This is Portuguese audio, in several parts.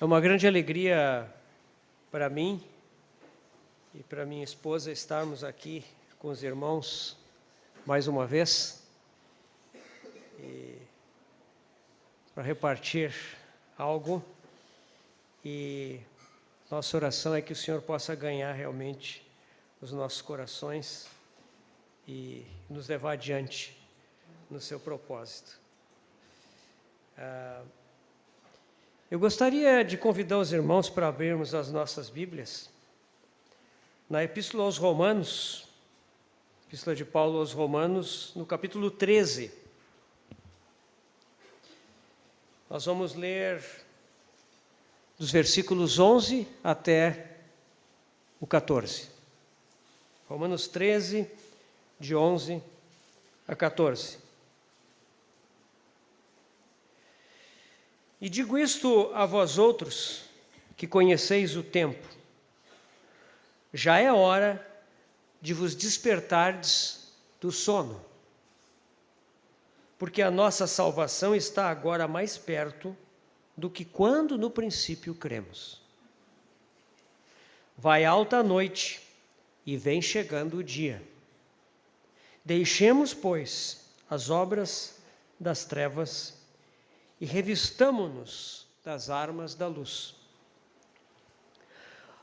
É uma grande alegria para mim e para minha esposa estarmos aqui com os irmãos mais uma vez e para repartir algo, e nossa oração é que o Senhor possa ganhar realmente os nossos corações e nos levar adiante no seu propósito. Eu gostaria de convidar os irmãos para abrirmos as nossas Bíblias na Epístola aos Romanos, Epístola de Paulo aos Romanos, no capítulo 13. Nós vamos ler dos versículos 11 até o 14. Romanos 13, de 11 a 14. E digo isto a vós outros, que conheceis o tempo. Já é hora de vos despertardes do sono, porque a nossa salvação está agora mais perto do que quando no princípio cremos. Vai alta a noite e vem chegando o dia. Deixemos, pois, as obras das trevas e revistamo-nos das armas da luz.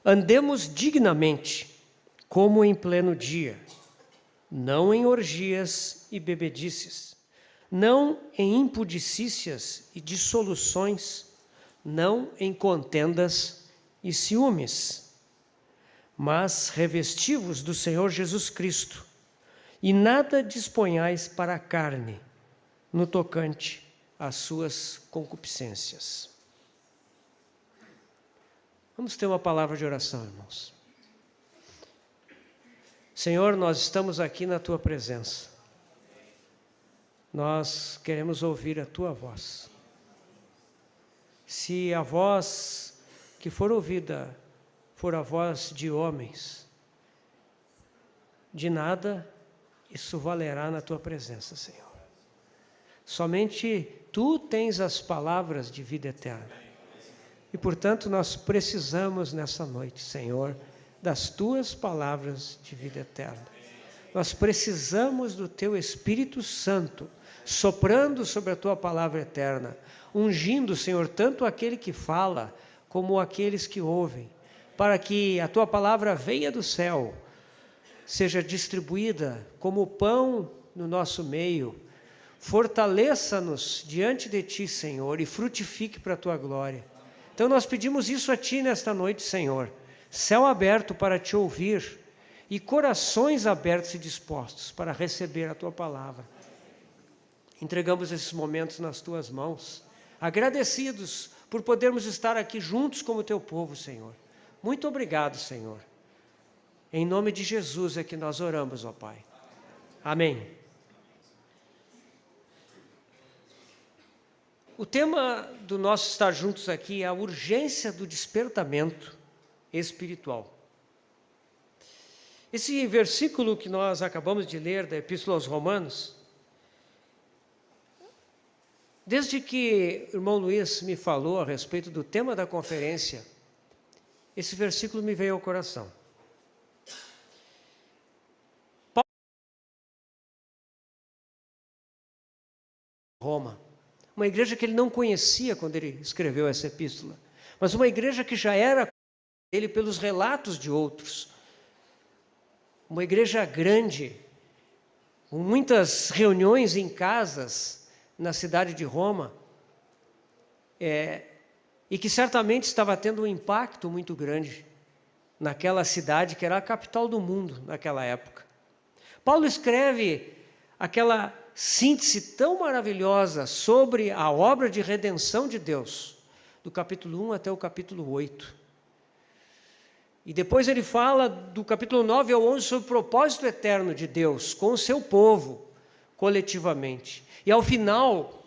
Andemos dignamente, como em pleno dia, não em orgias e bebedices, não em impudicícias e dissoluções, não em contendas e ciúmes, mas revesti-vos do Senhor Jesus Cristo, e nada disponhais para a carne, no tocante às suas concupiscências. Vamos ter uma palavra de oração, irmãos. Senhor, nós estamos aqui na Tua presença. Nós queremos ouvir a Tua voz. Se a voz que for ouvida for a voz de homens, de nada isso valerá na Tua presença, Senhor. Somente Tu tens as palavras de vida eterna. E, portanto, nós precisamos nessa noite, Senhor, das Tuas palavras de vida eterna. Nós precisamos do Teu Espírito Santo, soprando sobre a Tua palavra eterna, ungindo, Senhor, tanto aquele que fala, como aqueles que ouvem, para que a Tua palavra venha do céu, seja distribuída como pão no nosso meio. Fortaleça-nos diante de Ti, Senhor, e frutifique para a Tua glória. Então nós pedimos isso a Ti nesta noite, Senhor. Céu aberto para Te ouvir e corações abertos e dispostos para receber a Tua palavra. Entregamos esses momentos nas Tuas mãos, agradecidos por podermos estar aqui juntos como Teu povo, Senhor. Muito obrigado, Senhor. Em nome de Jesus é que nós oramos, ó Pai. Amém. O tema do nosso estar juntos aqui é a urgência do despertamento espiritual. Esse versículo que nós acabamos de ler da Epístola aos Romanos, desde que o irmão Luiz me falou a respeito do tema da conferência, esse versículo me veio ao coração. Roma. Uma igreja que ele não conhecia quando ele escreveu essa epístola, mas uma igreja que já era dele pelos relatos de outros. Uma igreja grande, com muitas reuniões em casas na cidade de Roma, e que certamente estava tendo um impacto muito grande naquela cidade que era a capital do mundo naquela época. Paulo escreve aquela síntese tão maravilhosa sobre a obra de redenção de Deus, do capítulo 1 até o capítulo 8. E depois ele fala do capítulo 9 ao 11 sobre o propósito eterno de Deus com o seu povo, coletivamente. E ao final,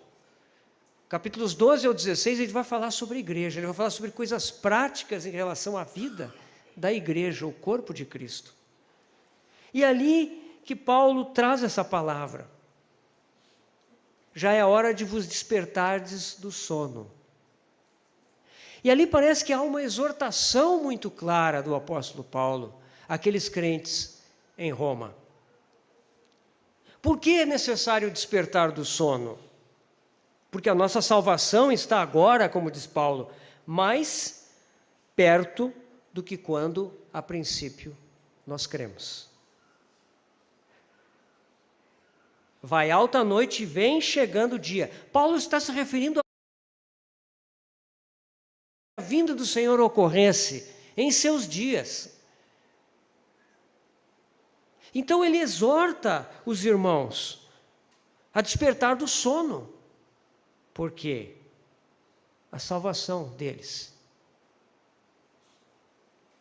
capítulos 12 ao 16, ele vai falar sobre a igreja, ele vai falar sobre coisas práticas em relação à vida da igreja, o corpo de Cristo. E ali que Paulo traz essa palavra. Já é hora de vos despertardes do sono. E ali parece que há uma exortação muito clara do apóstolo Paulo àqueles crentes em Roma. Por que é necessário despertar do sono? Porque a nossa salvação está agora, como diz Paulo, mais perto do que quando, a princípio, nós cremos. Vai alta a noite e vem chegando o dia. Paulo está se referindo à vinda do Senhor ocorresse em seus dias. Então ele exorta os irmãos a despertar do sono. Por quê? A salvação deles,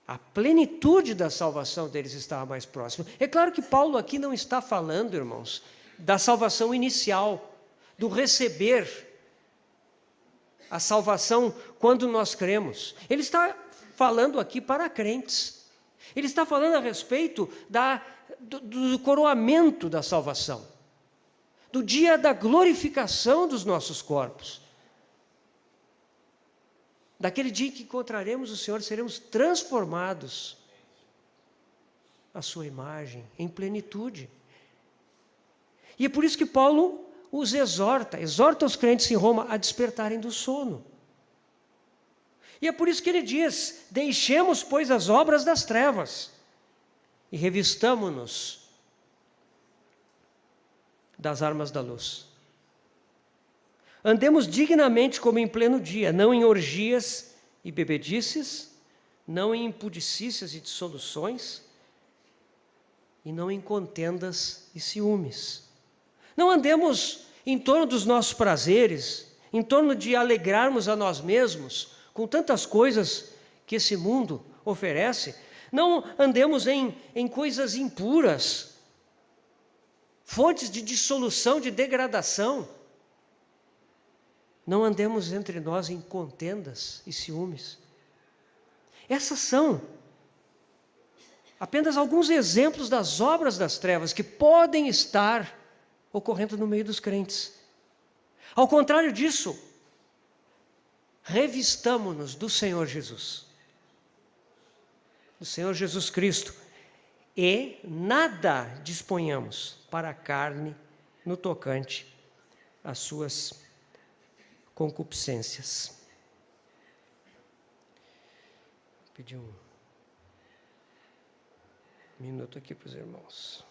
a plenitude da salvação deles estava mais próxima. É claro que Paulo aqui não está falando, irmãos, da salvação inicial, do receber a salvação quando nós cremos. Ele está falando aqui para crentes. Ele está falando a respeito do coroamento da salvação, do dia da glorificação dos nossos corpos. Daquele dia em que encontraremos o Senhor, seremos transformados à sua imagem, em plenitude. E é por isso que Paulo os exorta os crentes em Roma a despertarem do sono. E é por isso que ele diz: deixemos, pois, as obras das trevas e revistamo-nos das armas da luz. Andemos dignamente como em pleno dia, não em orgias e bebedices, não em impudicícias e dissoluções, e não em contendas e ciúmes. Não andemos em torno dos nossos prazeres, em torno de alegrarmos a nós mesmos com tantas coisas que esse mundo oferece. Não andemos em coisas impuras, fontes de dissolução, de degradação. Não andemos entre nós em contendas e ciúmes. Essas são apenas alguns exemplos das obras das trevas que podem estar ocorrendo no meio dos crentes. Ao contrário disso, revistamo-nos do Senhor Jesus. Do Senhor Jesus Cristo. E nada disponhamos para a carne no tocante às suas concupiscências. Vou pedir um minuto aqui para os irmãos.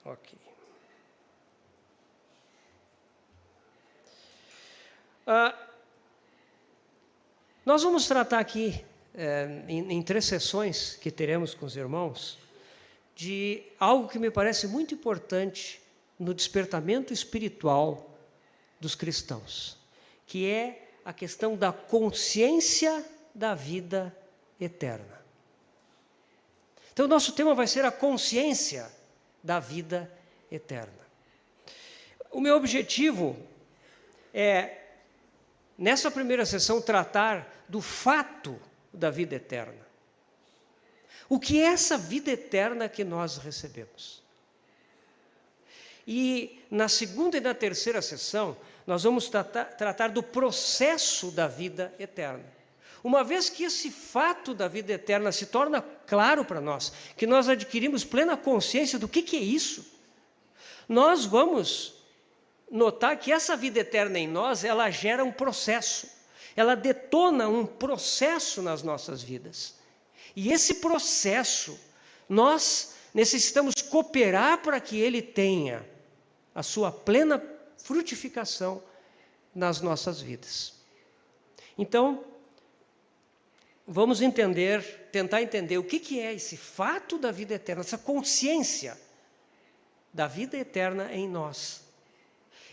Ok. Nós vamos tratar aqui, em 3 sessões que teremos com os irmãos, de algo que me parece muito importante no despertamento espiritual dos cristãos, que é a questão da consciência da vida eterna. Então, o nosso tema vai ser a consciência da vida eterna. O meu objetivo é, nessa primeira sessão, tratar do fato da vida eterna. O que é essa vida eterna que nós recebemos? E na segunda e na terceira sessão, nós vamos tratar do processo da vida eterna. Uma vez que esse fato da vida eterna se torna claro para nós, que nós adquirimos plena consciência do que é isso, nós vamos notar que essa vida eterna em nós, ela gera um processo, ela detona um processo nas nossas vidas. E esse processo, nós necessitamos cooperar para que ele tenha a sua plena frutificação nas nossas vidas. Então, vamos tentar entender o que é esse fato da vida eterna, essa consciência da vida eterna em nós.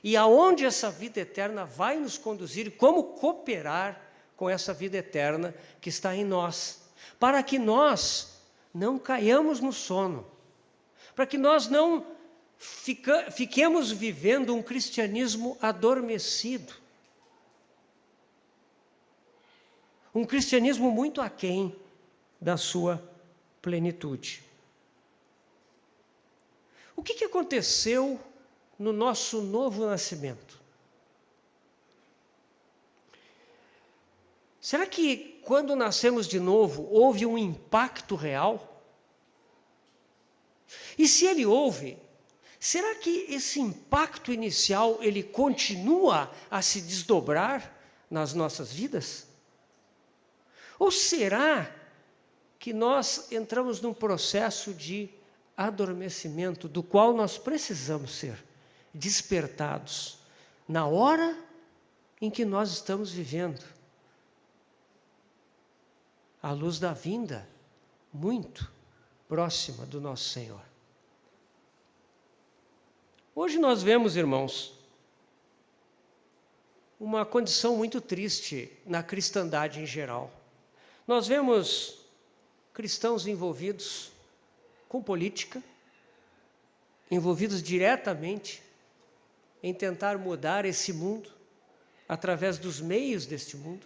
E aonde essa vida eterna vai nos conduzir, como cooperar com essa vida eterna que está em nós, para que nós não caiamos no sono, para que nós não fiquemos vivendo um cristianismo adormecido, um cristianismo muito aquém da sua plenitude. O que aconteceu no nosso novo nascimento? Será que quando nascemos de novo, houve um impacto real? E se ele houve, será que esse impacto inicial, ele continua a se desdobrar nas nossas vidas? Ou será que nós entramos num processo de adormecimento, do qual nós precisamos ser despertados na hora em que nós estamos vivendo, à luz da vinda muito próxima do nosso Senhor? Hoje nós vemos, irmãos, uma condição muito triste na cristandade em geral. Nós vemos cristãos envolvidos com política, envolvidos diretamente em tentar mudar esse mundo através dos meios deste mundo.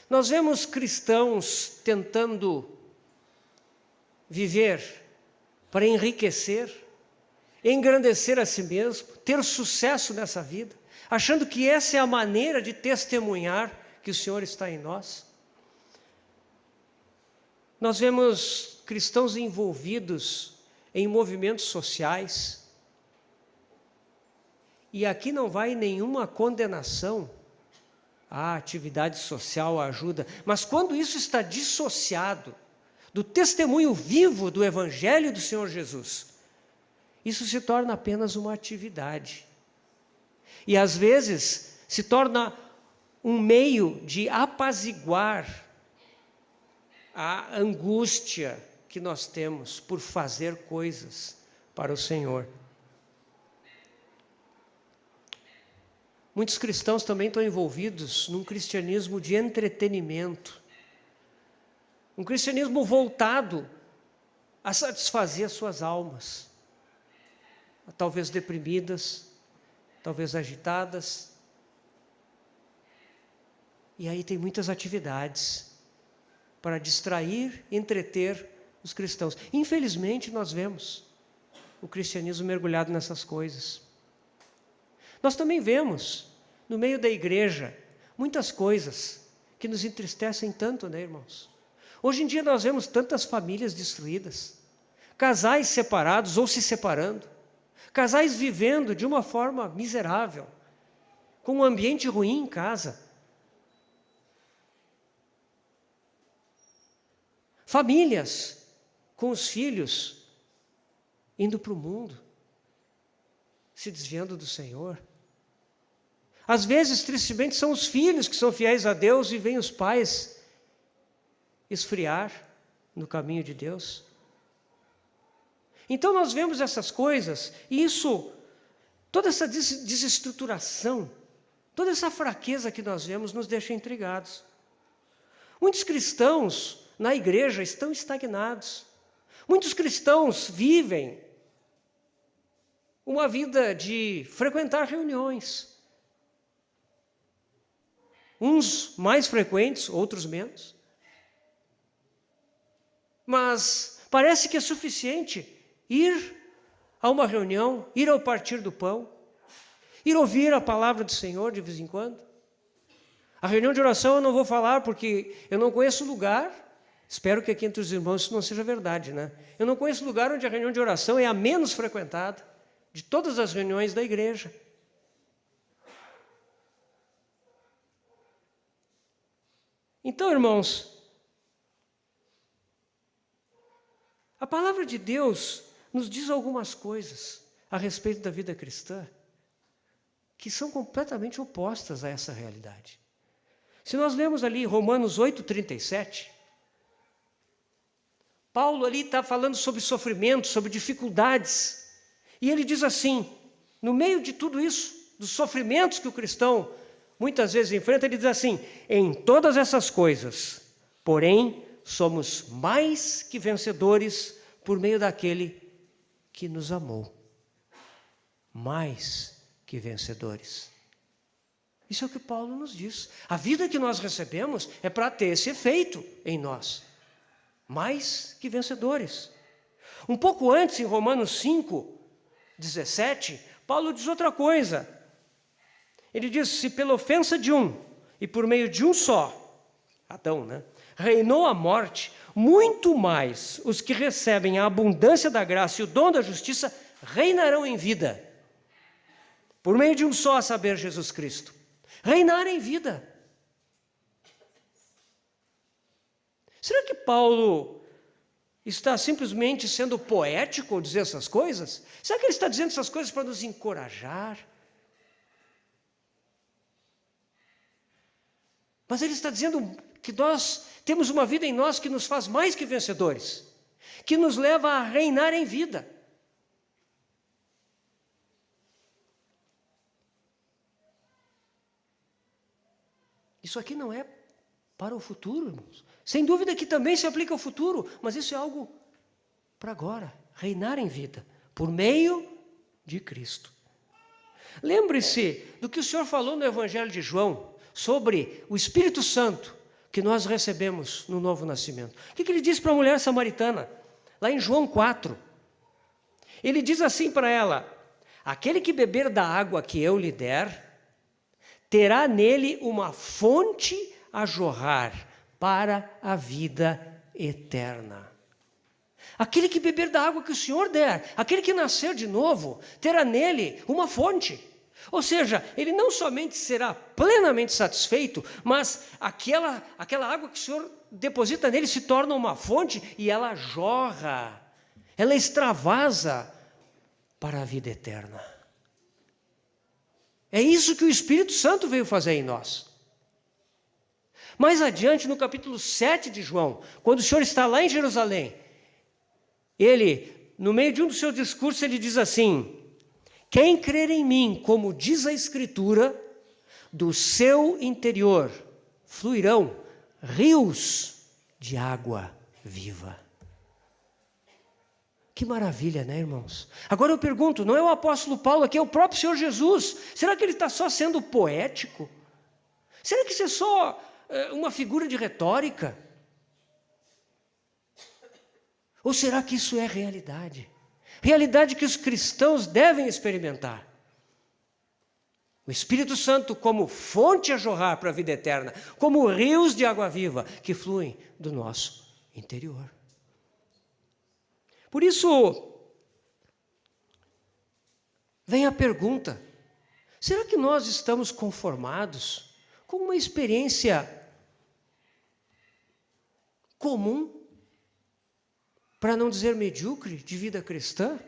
Nós vemos cristãos tentando viver para enriquecer, engrandecer a si mesmo, ter sucesso nessa vida, achando que essa é a maneira de testemunhar que o Senhor está em nós. Nós vemos cristãos envolvidos em movimentos sociais, e aqui não vai nenhuma condenação à atividade social, à ajuda, mas quando isso está dissociado do testemunho vivo do Evangelho do Senhor Jesus, isso se torna apenas uma atividade. E às vezes se torna um meio de apaziguar a angústia que nós temos por fazer coisas para o Senhor. Muitos cristãos também estão envolvidos num cristianismo de entretenimento, um cristianismo voltado a satisfazer as suas almas, talvez deprimidas, talvez agitadas. E aí tem muitas atividades para distrair, entreter os cristãos. Infelizmente, nós vemos o cristianismo mergulhado nessas coisas. Nós também vemos, no meio da igreja, muitas coisas que nos entristecem tanto, né, irmãos? Hoje em dia nós vemos tantas famílias destruídas, casais separados ou se separando, casais vivendo de uma forma miserável, com um ambiente ruim em casa. Famílias com os filhos indo para o mundo, se desviando do Senhor. Às vezes, tristemente, são os filhos que são fiéis a Deus e vêm os pais esfriar no caminho de Deus. Então nós vemos essas coisas, e isso, toda essa desestruturação, toda essa fraqueza que nós vemos nos deixa intrigados. Muitos cristãos na igreja estão estagnados. Muitos cristãos vivem uma vida de frequentar reuniões. Uns mais frequentes, outros menos. Mas parece que é suficiente ir a uma reunião, ir ao partir do pão, ir ouvir a palavra do Senhor de vez em quando. A reunião de oração eu não vou falar porque eu não conheço lugar, espero que aqui entre os irmãos isso não seja verdade, né? Eu não conheço lugar onde a reunião de oração é a menos frequentada de todas as reuniões da igreja. Então, irmãos, a palavra de Deus nos diz algumas coisas a respeito da vida cristã que são completamente opostas a essa realidade. Se nós lemos ali Romanos 8:37, Paulo ali está falando sobre sofrimento, sobre dificuldades, e ele diz assim, no meio de tudo isso, dos sofrimentos que o cristão muitas vezes enfrenta, ele diz assim: em todas essas coisas, porém, somos mais que vencedores por meio daquele que nos amou. Mais que vencedores. Isso é o que Paulo nos diz. A vida que nós recebemos é para ter esse efeito em nós. Mais que vencedores. Um pouco antes, em Romanos 5, 17, Paulo diz outra coisa. Ele diz, se pela ofensa de um, e por meio de um só, Adão, né? Reinou a morte, muito mais os que recebem a abundância da graça e o dom da justiça reinarão em vida. Por meio de um só, a saber, Jesus Cristo. Reinar em vida. Será que Paulo está simplesmente sendo poético ao dizer essas coisas? Será que ele está dizendo essas coisas para nos encorajar? Mas ele está dizendo que nós temos uma vida em nós que nos faz mais que vencedores, que nos leva a reinar em vida. Isso aqui não é para o futuro, irmãos. Sem dúvida que também se aplica ao futuro, mas isso é algo para agora, reinar em vida, por meio de Cristo. Lembre-se do que o Senhor falou no Evangelho de João, sobre o Espírito Santo que nós recebemos no novo nascimento. O que ele diz para a mulher samaritana? Lá em João 4. Ele diz assim para ela, aquele que beber da água que eu lhe der, terá nele uma fonte a jorrar para a vida eterna. Aquele que beber da água que o Senhor der, aquele que nascer de novo, terá nele uma fonte. Ou seja, ele não somente será plenamente satisfeito, mas aquela água que o Senhor deposita nele se torna uma fonte e ela jorra, ela extravasa para a vida eterna. É isso que o Espírito Santo veio fazer em nós. Mais adiante, no capítulo 7 de João, quando o Senhor está lá em Jerusalém, ele, no meio de um dos seus discursos, ele diz assim, quem crer em mim, como diz a Escritura, do seu interior fluirão rios de água viva. Que maravilha, né, irmãos? Agora eu pergunto, não é o apóstolo Paulo aqui, é o próprio Senhor Jesus. Será que ele está só sendo poético? Será que isso é só uma figura de retórica? Ou será que isso é realidade? Realidade que os cristãos devem experimentar. O Espírito Santo como fonte a jorrar para a vida eterna, como rios de água viva que fluem do nosso interior. Por isso, vem a pergunta, será que nós estamos conformados com uma experiência comum, para não dizer medíocre, de vida cristã?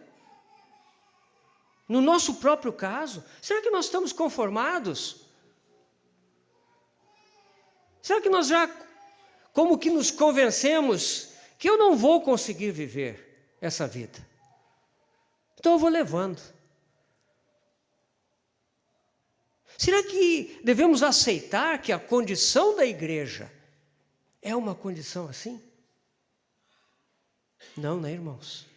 No nosso próprio caso, será que nós estamos conformados? Será que nós já, como que nos convencemos que eu não vou conseguir viver essa vida? Então eu vou levando. Será que devemos aceitar que a condição da igreja é uma condição assim? Não, né, irmãos?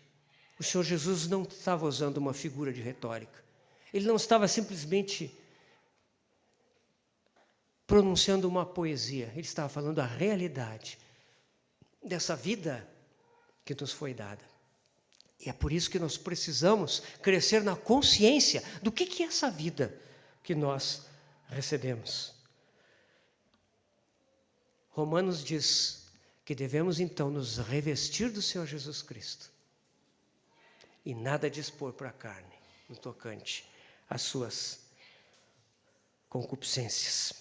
O Senhor Jesus não estava usando uma figura de retórica. Ele não estava simplesmente pronunciando uma poesia. Ele estava falando a realidade dessa vida que nos foi dada. E é por isso que nós precisamos crescer na consciência do que é essa vida que nós recebemos. Romanos diz que devemos então nos revestir do Senhor Jesus Cristo e nada dispor para a carne no tocante às suas concupiscências.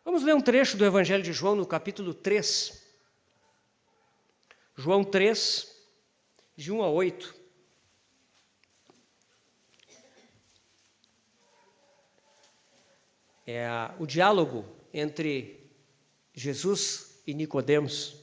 Vamos ler um trecho do Evangelho de João no capítulo 3. João 3, de 1 a 8. É o diálogo entre Jesus e Nicodemos.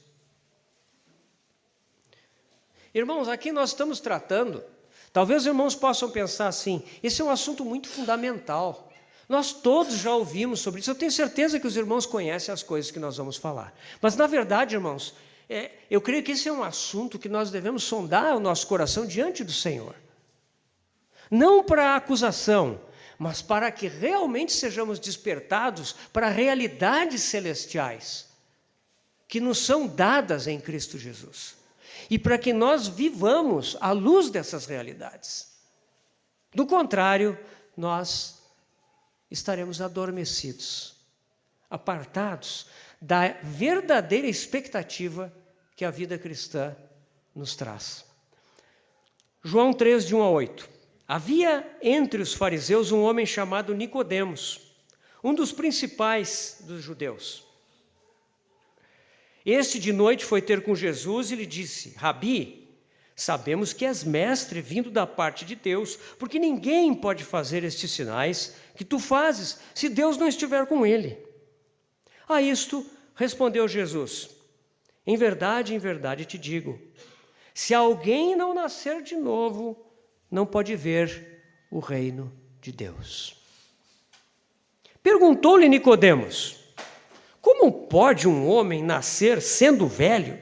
Irmãos, aqui nós estamos tratando, talvez os irmãos possam pensar assim, esse é um assunto muito fundamental. Nós todos já ouvimos sobre isso, eu tenho certeza que os irmãos conhecem as coisas que nós vamos falar. Mas na verdade, irmãos, eu creio que esse é um assunto que nós devemos sondar o nosso coração diante do Senhor. Não para acusação, mas para que realmente sejamos despertados para realidades celestiais que nos são dadas em Cristo Jesus. e para que nós vivamos à luz dessas realidades. Do contrário, nós estaremos adormecidos, apartados da verdadeira expectativa que a vida cristã nos traz. João 3, de 1 a 8. Havia entre os fariseus um homem chamado Nicodemos, um dos principais dos judeus. Este de noite foi ter com Jesus e lhe disse: Rabi, sabemos que és mestre vindo da parte de Deus, porque ninguém pode fazer estes sinais que tu fazes, se Deus não estiver com ele. A isto respondeu Jesus: em verdade te digo, se alguém não nascer de novo, não pode ver o reino de Deus. Perguntou-lhe Nicodemos: como pode um homem nascer sendo velho?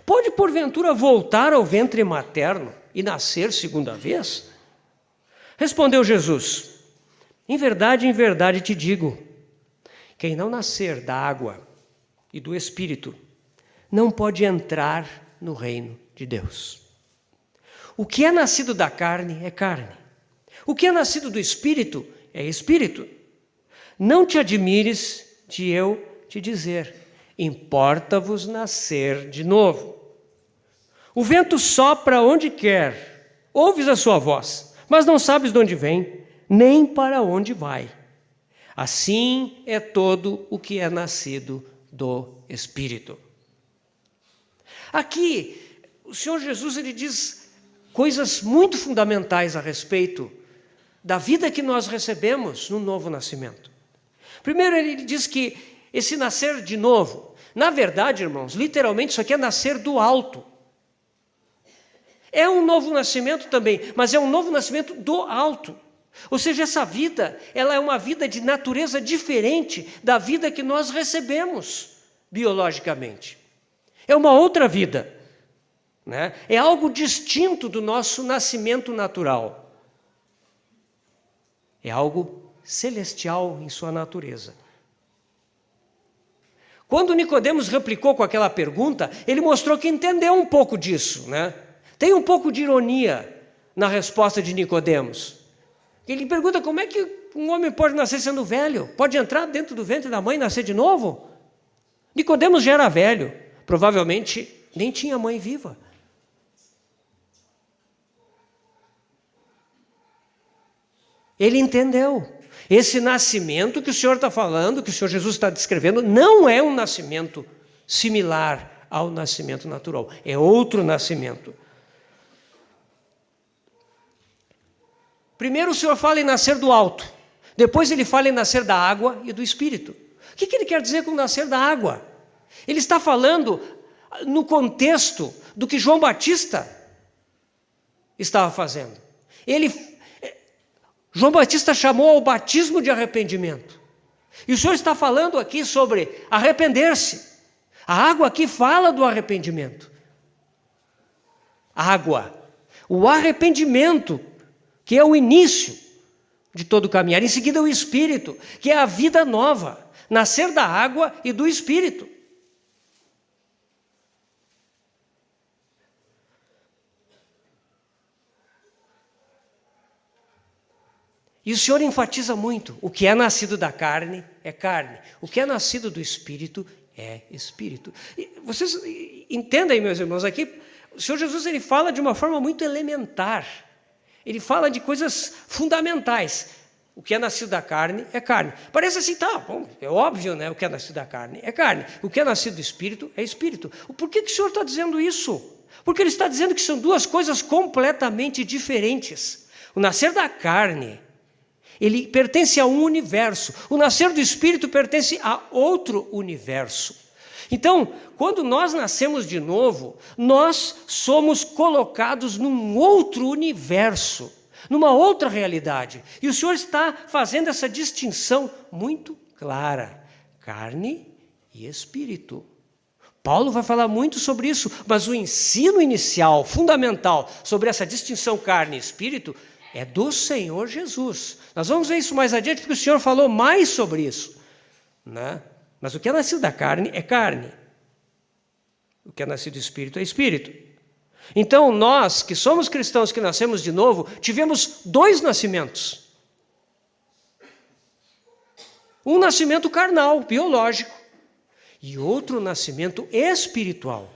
Pode porventura voltar ao ventre materno e nascer segunda vez? Respondeu Jesus: em verdade te digo, quem não nascer da água e do Espírito não pode entrar no reino de Deus. O que é nascido da carne é carne. O que é nascido do Espírito é Espírito. Não te admires de eu te dizer: importa-vos nascer de novo. O vento sopra onde quer, ouves a sua voz, mas não sabes de onde vem, nem para onde vai. Assim é todo o que é nascido do Espírito. Aqui, o Senhor Jesus ele diz coisas muito fundamentais a respeito da vida que nós recebemos no novo nascimento. Primeiro, ele diz que esse nascer de novo, na verdade, irmãos, literalmente isso aqui é nascer do alto. É um novo nascimento também, mas é um novo nascimento do alto. Ou seja, essa vida, ela é uma vida de natureza diferente da vida que nós recebemos biologicamente. É uma outra vida, né? É algo distinto do nosso nascimento natural. É algo celestial em sua natureza. Quando Nicodemos replicou com aquela pergunta, ele mostrou que entendeu um pouco disso, né? Tem um pouco de ironia na resposta de Nicodemos. Ele pergunta: como é que um homem pode nascer sendo velho? Pode entrar dentro do ventre da mãe e nascer de novo? Nicodemos já era velho, provavelmente nem tinha mãe viva. Ele entendeu. Esse nascimento que o Senhor está falando, que o Senhor Jesus está descrevendo, não é um nascimento similar ao nascimento natural. É outro nascimento. Primeiro o Senhor fala em nascer do alto. Depois ele fala em nascer da água e do Espírito. O que ele quer dizer com nascer da água? Ele está falando no contexto do que João Batista estava fazendo. João Batista chamou ao batismo de arrependimento. E o Senhor está falando aqui sobre arrepender-se. A água aqui fala do arrependimento. Água. O arrependimento, que é o início de todo o caminhar. Em seguida, o Espírito, que é a vida nova. Nascer da água e do Espírito. E o Senhor enfatiza muito: o que é nascido da carne é carne, o que é nascido do Espírito é Espírito. E vocês entendem, meus irmãos, aqui o Senhor Jesus ele fala de uma forma muito elementar, ele fala de coisas fundamentais. O que é nascido da carne é carne. Parece assim, tá, bom, é óbvio, né? O que é nascido da carne é carne, o que é nascido do Espírito é Espírito. Por que o Senhor está dizendo isso? Porque Ele está dizendo que são duas coisas completamente diferentes. O nascer da carne, ele pertence a um universo. O nascer do Espírito pertence a outro universo. Então, quando nós nascemos de novo, nós somos colocados num outro universo, numa outra realidade. E o Senhor está fazendo essa distinção muito clara: carne e espírito. Paulo vai falar muito sobre isso, mas o ensino inicial, fundamental, sobre essa distinção carne e espírito, é do Senhor Jesus. Nós vamos ver isso mais adiante, porque o Senhor falou mais sobre isso, né? Mas o que é nascido da carne é carne. O que é nascido do Espírito é Espírito. Então, nós que somos cristãos, que nascemos de novo, tivemos 2 nascimentos. Um nascimento carnal, biológico, e outro nascimento espiritual.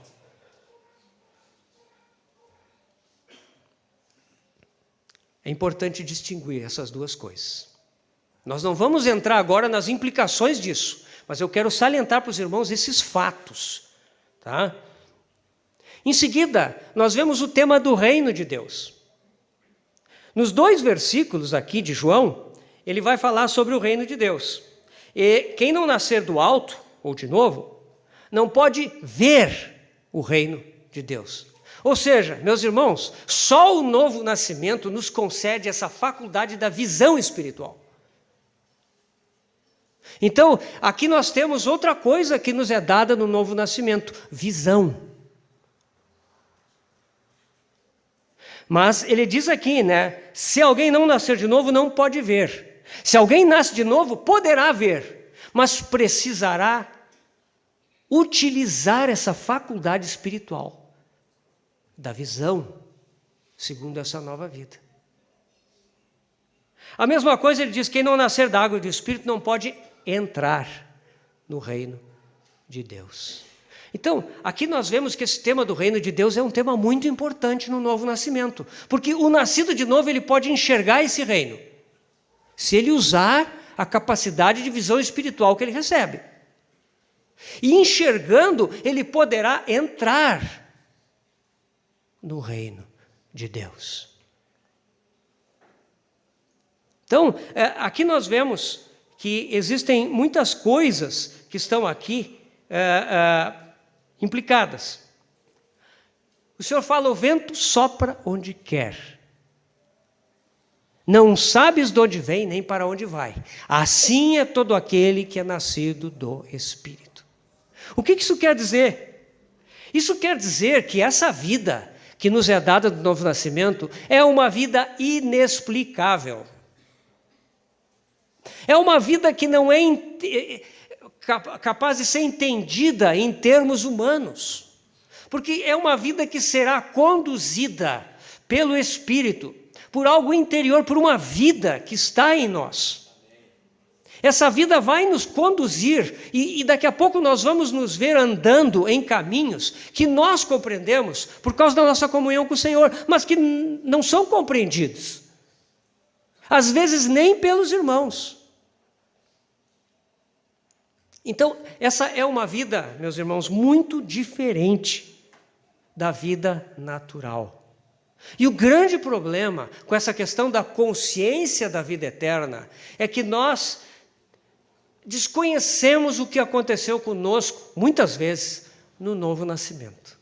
É importante distinguir essas 2 coisas. Nós não vamos entrar agora nas implicações disso, mas eu quero salientar para os irmãos esses fatos, tá? Em seguida, nós vemos o tema do reino de Deus. Nos 2 versículos aqui de João, ele vai falar sobre o reino de Deus. E quem não nascer do alto, ou de novo, não pode ver o reino de Deus. Ou seja, meus irmãos, só o novo nascimento nos concede essa faculdade da visão espiritual. Então, aqui nós temos outra coisa que nos é dada no novo nascimento: visão. Mas ele diz aqui, né? Se alguém não nascer de novo, não pode ver. Se alguém nasce de novo, poderá ver, mas precisará utilizar essa faculdade espiritual da visão, segundo essa nova vida. A mesma coisa ele diz: quem não nascer da água e do Espírito não pode entrar no reino de Deus. Então, aqui nós vemos que esse tema do reino de Deus é um tema muito importante no novo nascimento, porque o nascido de novo ele pode enxergar esse reino, se ele usar a capacidade de visão espiritual que ele recebe. E enxergando, ele poderá entrar no reino de Deus. Então, aqui nós vemos que existem muitas coisas que estão aqui implicadas. O Senhor fala: o vento sopra onde quer. Não sabes de onde vem nem para onde vai. Assim é todo aquele que é nascido do Espírito. O que isso quer dizer? Isso quer dizer que essa vida que nos é dada do novo nascimento é uma vida inexplicável. É uma vida que não é capaz de ser entendida em termos humanos, porque é uma vida que será conduzida pelo Espírito, por algo interior, por uma vida que está em nós. Essa vida vai nos conduzir e daqui a pouco nós vamos nos ver andando em caminhos que nós compreendemos por causa da nossa comunhão com o Senhor, mas que não são compreendidos, às vezes nem pelos irmãos. Então, essa é uma vida, meus irmãos, muito diferente da vida natural. E o grande problema com essa questão da consciência da vida eterna é que nós desconhecemos o que aconteceu conosco, muitas vezes, no novo nascimento.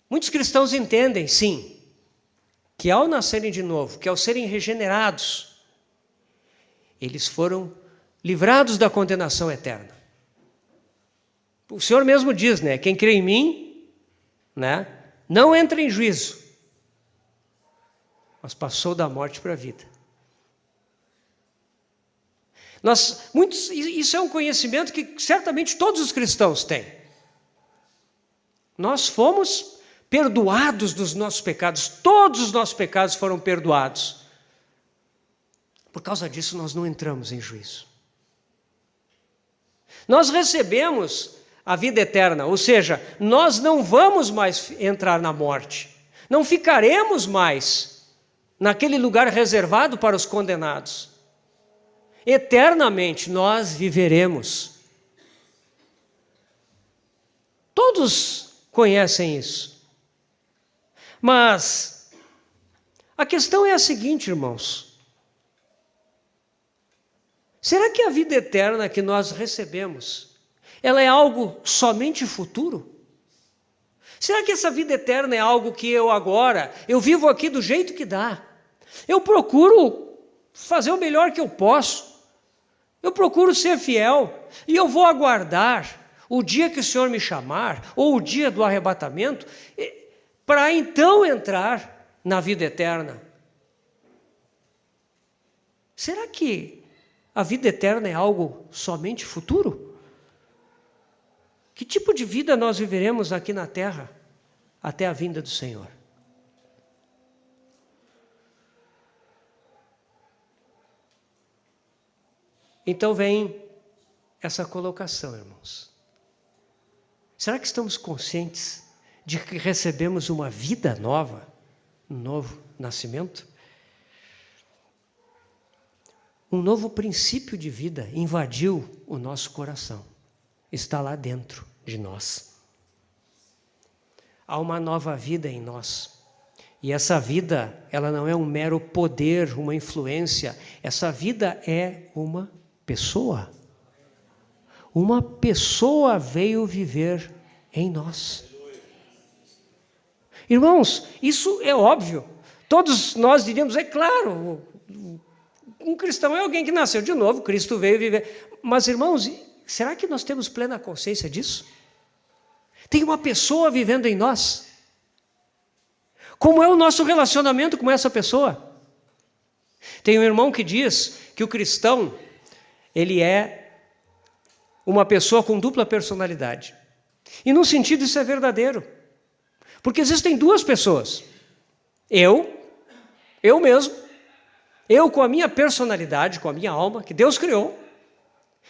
Muitos cristãos entendem, sim, que ao nascerem de novo, que ao serem regenerados, eles foram livrados da condenação eterna. O Senhor mesmo diz, né? Quem crê em mim, né, não entra em juízo, mas passou da morte para a vida. Isso é um conhecimento que certamente todos os cristãos têm. Nós fomos perdoados dos nossos pecados, todos os nossos pecados foram perdoados. Por causa disso, nós não entramos em juízo. Nós recebemos a vida eterna, ou seja, nós não vamos mais entrar na morte, não ficaremos mais naquele lugar reservado para os condenados. Eternamente nós viveremos. Todos conhecem isso. Mas a questão é a seguinte, irmãos: será que a vida eterna que nós recebemos, ela é algo somente futuro? Será que essa vida eterna é algo que eu vivo aqui do jeito que dá? Eu procuro fazer o melhor que eu posso. Eu procuro ser fiel. E eu vou aguardar o dia que o Senhor me chamar, ou o dia do arrebatamento, para então entrar na vida eterna. Será que a vida eterna é algo somente futuro? Que tipo de vida nós viveremos aqui na terra até a vinda do Senhor? Então vem essa colocação, irmãos. Será que estamos conscientes de que recebemos uma vida nova, um novo nascimento? Um novo princípio de vida invadiu o nosso coração. Está lá dentro de nós. Há uma nova vida em nós. E essa vida, ela não é um mero poder, uma influência. Essa vida é uma pessoa. Uma pessoa veio viver em nós. Irmãos, isso é óbvio. Todos nós diríamos, é claro, um cristão é alguém que nasceu de novo, Cristo veio viver. Mas, irmãos, será que nós temos plena consciência disso? Tem uma pessoa vivendo em nós. Como é o nosso relacionamento com essa pessoa? Tem um irmão que diz que o cristão, ele é uma pessoa com dupla personalidade. E num sentido isso é verdadeiro. Porque existem duas pessoas. Eu mesmo, eu com a minha personalidade, com a minha alma, que Deus criou,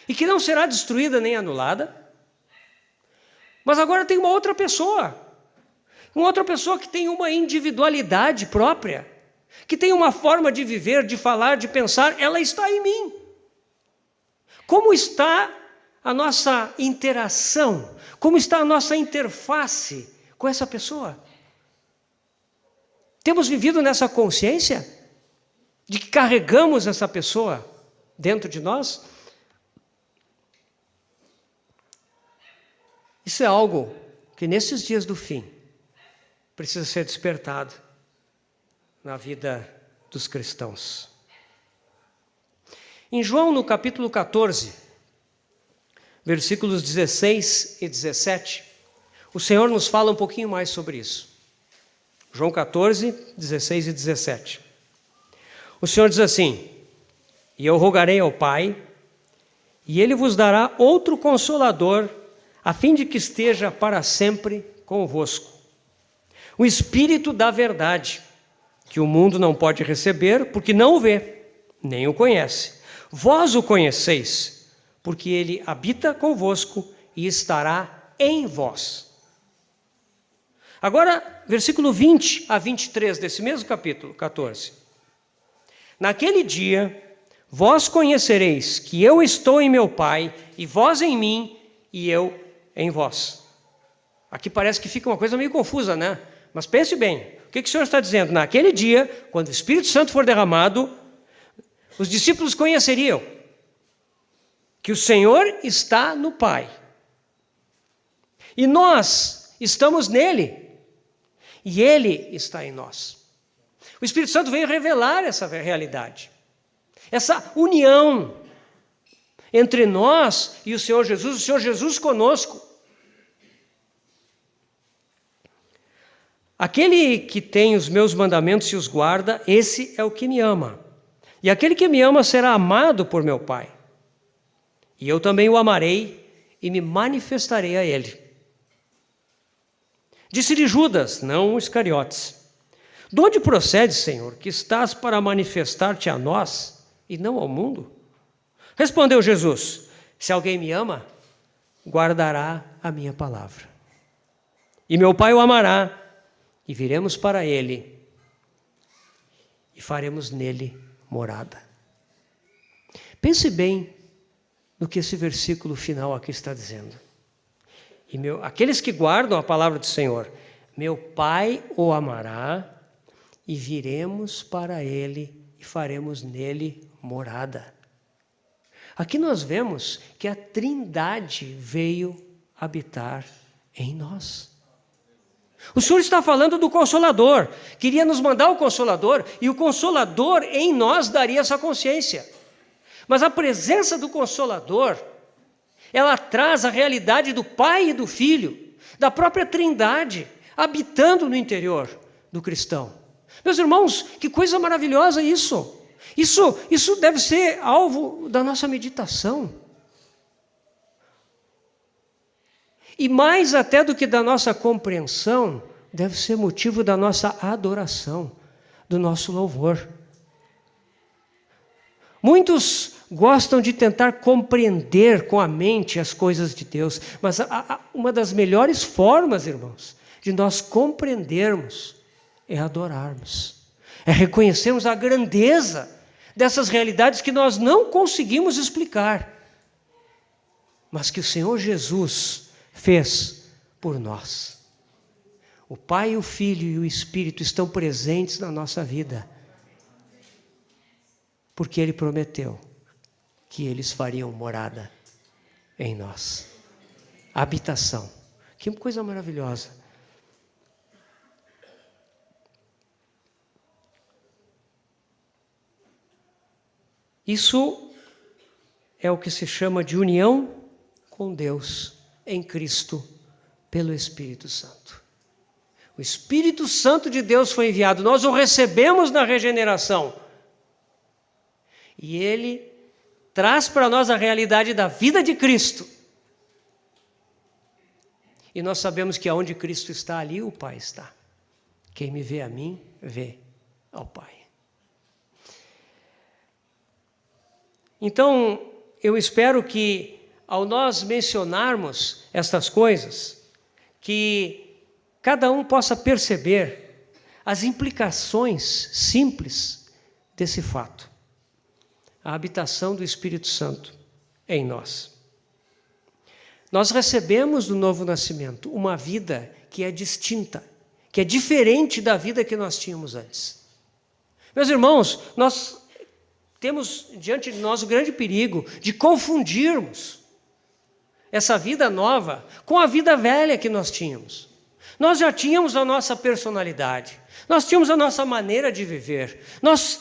e que não será destruída nem anulada. Mas agora tem uma outra pessoa que tem uma individualidade própria, que tem uma forma de viver, de falar, de pensar, ela está em mim. Como está a nossa interação? Como está a nossa interface com essa pessoa? Temos vivido nessa consciência de que carregamos essa pessoa dentro de nós? Isso é algo que nesses dias do fim precisa ser despertado na vida dos cristãos. Em João, no capítulo 14, versículos 16 e 17, o Senhor nos fala um pouquinho mais sobre isso. João 14, 16 e 17. O Senhor diz assim: e eu rogarei ao Pai, e Ele vos dará outro Consolador, a fim de que esteja para sempre convosco. O Espírito da verdade, que o mundo não pode receber, porque não o vê, nem o conhece. Vós o conheceis, porque Ele habita convosco e estará em vós. Agora, versículo 20 a 23 desse mesmo capítulo 14. Naquele dia, vós conhecereis que eu estou em meu Pai, e vós em mim, e eu em vós. Aqui parece que fica uma coisa meio confusa, né? Mas pense bem, o que o Senhor está dizendo? Naquele dia, quando o Espírito Santo for derramado, os discípulos conheceriam que o Senhor está no Pai. E nós estamos nele. E Ele está em nós. O Espírito Santo veio revelar essa realidade. Essa união entre nós e o Senhor Jesus conosco. Aquele que tem os meus mandamentos e os guarda, esse é o que me ama. E aquele que me ama será amado por meu Pai. E eu também o amarei e me manifestarei a ele. Disse-lhe Judas, não Iscariotes: de onde procede, Senhor, que estás para manifestar-te a nós e não ao mundo? Respondeu Jesus: se alguém me ama, guardará a minha palavra. E meu Pai o amará, e viremos para ele, e faremos nele morada. Pense bem no que esse versículo final aqui está dizendo. Aqueles que guardam a palavra do Senhor, meu Pai o amará, e viremos para ele, e faremos nele morada. Aqui nós vemos que a Trindade veio habitar em nós. O Senhor está falando do Consolador, queria nos mandar o Consolador, e o Consolador em nós daria essa consciência. Mas a presença do Consolador, ela traz a realidade do Pai e do Filho, da própria Trindade, habitando no interior do cristão. Meus irmãos, que coisa maravilhosa isso! Isso deve ser alvo da nossa meditação. E mais até do que da nossa compreensão, deve ser motivo da nossa adoração, do nosso louvor. Muitos gostam de tentar compreender com a mente as coisas de Deus, mas uma das melhores formas, irmãos, de nós compreendermos é adorarmos, é reconhecermos a grandeza dessas realidades que nós não conseguimos explicar, mas que o Senhor Jesus fez por nós. O Pai, o Filho e o Espírito estão presentes na nossa vida, porque Ele prometeu que eles fariam morada em nós. Habitação. Que coisa maravilhosa. Isso é o que se chama de união com Deus em Cristo pelo Espírito Santo. O Espírito Santo de Deus foi enviado, nós o recebemos na regeneração. E Ele traz para nós a realidade da vida de Cristo. E nós sabemos que aonde Cristo está, ali o Pai está. Quem me vê a mim, vê ao Pai. Então, eu espero que, ao nós mencionarmos estas coisas, que cada um possa perceber as implicações simples desse fato. A habitação do Espírito Santo em nós. Nós recebemos do novo nascimento uma vida que é distinta, que é diferente da vida que nós tínhamos antes. Meus irmãos, nós temos diante de nós o grande perigo de confundirmos essa vida nova com a vida velha que nós tínhamos. Nós já tínhamos a nossa personalidade, nós tínhamos a nossa maneira de viver, nós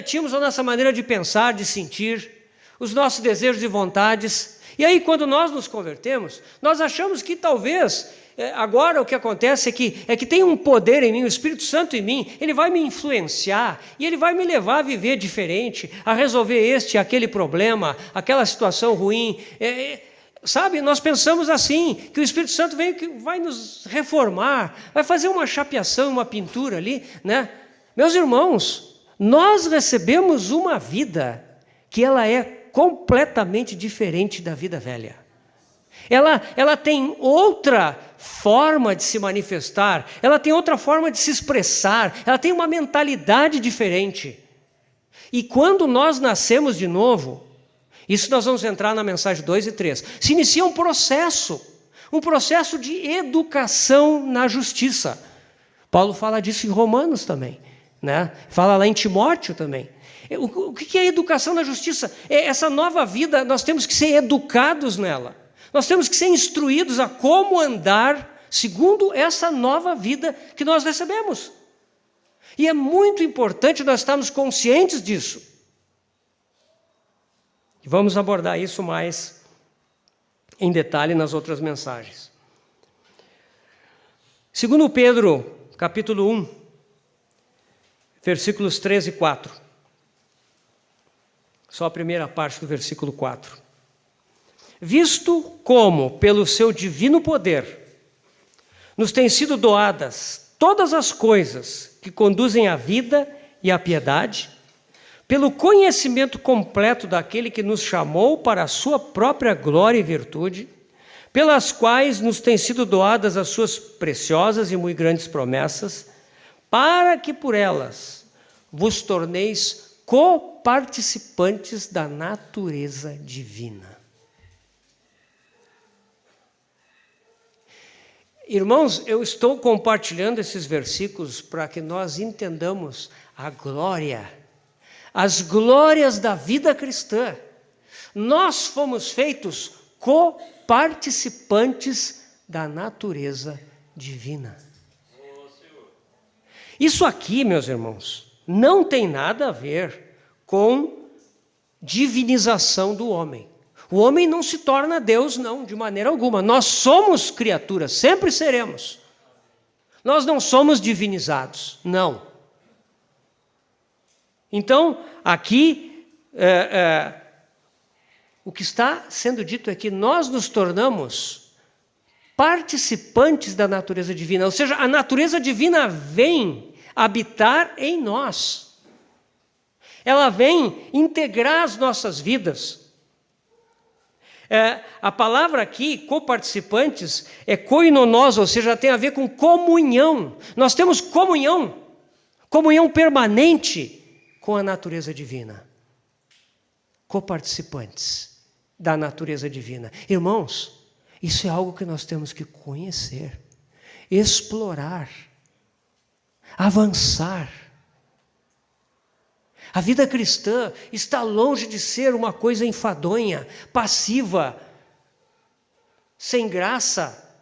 tínhamos a nossa maneira de pensar, de sentir, os nossos desejos e vontades. E aí, quando nós nos convertemos, nós achamos que talvez, agora o que acontece é que tem um poder em mim, o Espírito Santo em mim, ele vai me influenciar e ele vai me levar a viver diferente, a resolver este e aquele problema, aquela situação ruim. Sabe, nós pensamos assim, que o Espírito Santo vem, que vai nos reformar, vai fazer uma chapeação, uma pintura ali, né? Meus irmãos, nós recebemos uma vida que ela é completamente diferente da vida velha. Ela tem outra forma de se manifestar, ela tem outra forma de se expressar, ela tem uma mentalidade diferente. E quando nós nascemos de novo, isso nós vamos entrar na mensagem 2 e 3, se inicia um processo de educação na justiça. Paulo fala disso em Romanos também, né? Fala lá em Timóteo também. O que é educação na justiça? É essa nova vida, nós temos que ser educados nela. Nós temos que ser instruídos a como andar segundo essa nova vida que nós recebemos. E é muito importante nós estarmos conscientes disso. E vamos abordar isso mais em detalhe nas outras mensagens. Segundo Pedro, capítulo 1, versículos 3 e 4. Só a primeira parte do versículo 4. Visto como, pelo seu divino poder, nos têm sido doadas todas as coisas que conduzem à vida e à piedade, pelo conhecimento completo daquele que nos chamou para a sua própria glória e virtude, pelas quais nos têm sido doadas as suas preciosas e muito grandes promessas, para que por elas vos torneis coparticipantes da natureza divina. Irmãos, eu estou compartilhando esses versículos para que nós entendamos a glória, as glórias da vida cristã. Nós fomos feitos coparticipantes da natureza divina. Isso aqui, meus irmãos, não tem nada a ver com divinização do homem. O homem não se torna Deus, não, de maneira alguma. Nós somos criaturas, sempre seremos. Nós não somos divinizados, não. Então, aqui, o que está sendo dito é que nós nos tornamos participantes da natureza divina, ou seja, a natureza divina vem habitar em nós. Ela vem integrar as nossas vidas. A palavra aqui, coparticipantes, é koinonós, ou seja, tem a ver com comunhão. Nós temos comunhão permanente com a natureza divina. Coparticipantes da natureza divina. Irmãos, isso é algo que nós temos que conhecer, explorar, avançar. A vida cristã está longe de ser uma coisa enfadonha, passiva, sem graça.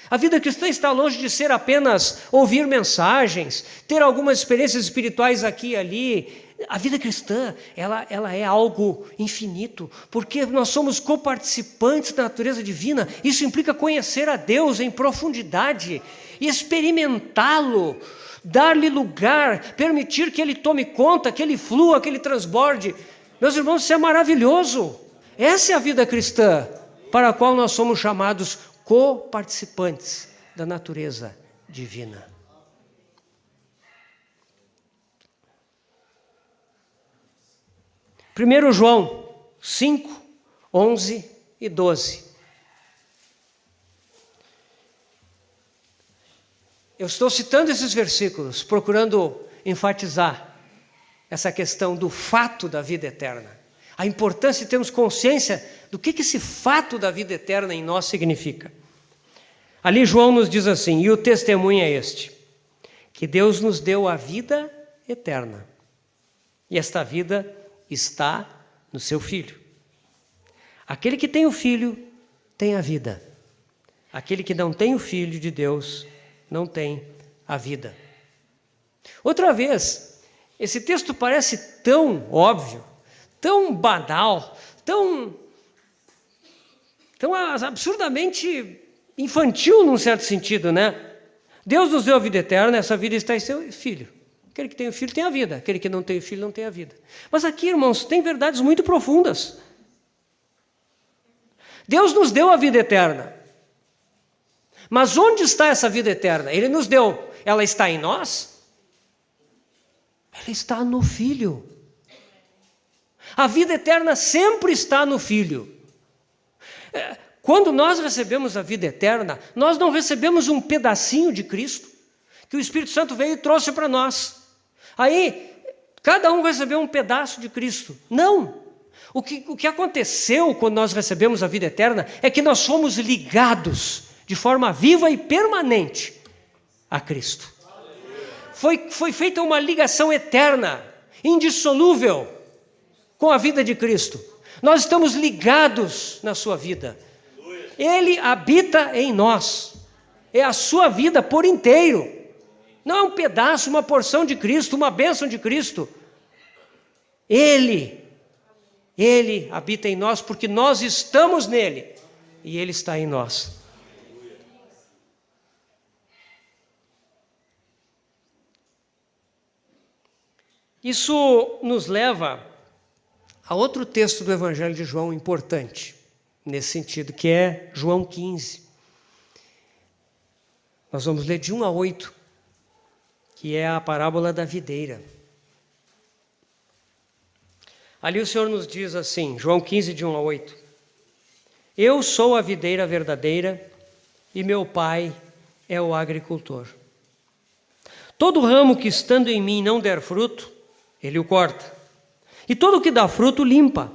A vida cristã está longe de ser apenas ouvir mensagens, ter algumas experiências espirituais aqui e ali. A vida cristã, ela é algo infinito, porque nós somos coparticipantes da natureza divina. Isso implica conhecer a Deus em profundidade, experimentá-lo, dar-lhe lugar, permitir que Ele tome conta, que Ele flua, que Ele transborde. Meus irmãos, isso é maravilhoso. Essa é a vida cristã, para a qual nós somos chamados coparticipantes da natureza divina. Primeiro João 5, 11 e 12. Eu estou citando esses versículos, procurando enfatizar essa questão do fato da vida eterna. A importância de termos consciência do que esse fato da vida eterna em nós significa. Ali João nos diz assim: e o testemunho é este, que Deus nos deu a vida eterna, e esta vida está no seu Filho. Aquele que tem o Filho tem a vida. Aquele que não tem o Filho de Deus não tem a vida. Outra vez, esse texto parece tão óbvio, tão banal, tão absurdamente infantil num certo sentido, né? Deus nos deu a vida eterna, essa vida está em seu Filho. Aquele que tem o Filho tem a vida, aquele que não tem o Filho não tem a vida. Mas aqui, irmãos, tem verdades muito profundas. Deus nos deu a vida eterna. Mas onde está essa vida eterna? Ele nos deu. Ela está em nós? Ela está no Filho. A vida eterna sempre está no Filho. Quando nós recebemos a vida eterna, nós não recebemos um pedacinho de Cristo, que o Espírito Santo veio e trouxe para nós. Aí, cada um recebeu um pedaço de Cristo. Não! O que aconteceu quando nós recebemos a vida eterna é que nós fomos ligados de forma viva e permanente a Cristo. Foi feita uma ligação eterna, indissolúvel, com a vida de Cristo. Nós estamos ligados na sua vida. Ele habita em nós. É a sua vida por inteiro. Não é um pedaço, uma porção de Cristo, uma bênção de Cristo. Ele habita em nós porque nós estamos nele e Ele está em nós. Isso nos leva a outro texto do Evangelho de João importante, nesse sentido, que é João 15. Nós vamos ler de 1 a 8, que é a parábola da videira. Ali o Senhor nos diz assim, João 15, de 1 a 8. Eu sou a videira verdadeira e meu Pai é o agricultor. Todo ramo que estando em mim não der fruto, Ele o corta. E todo o que dá fruto limpa,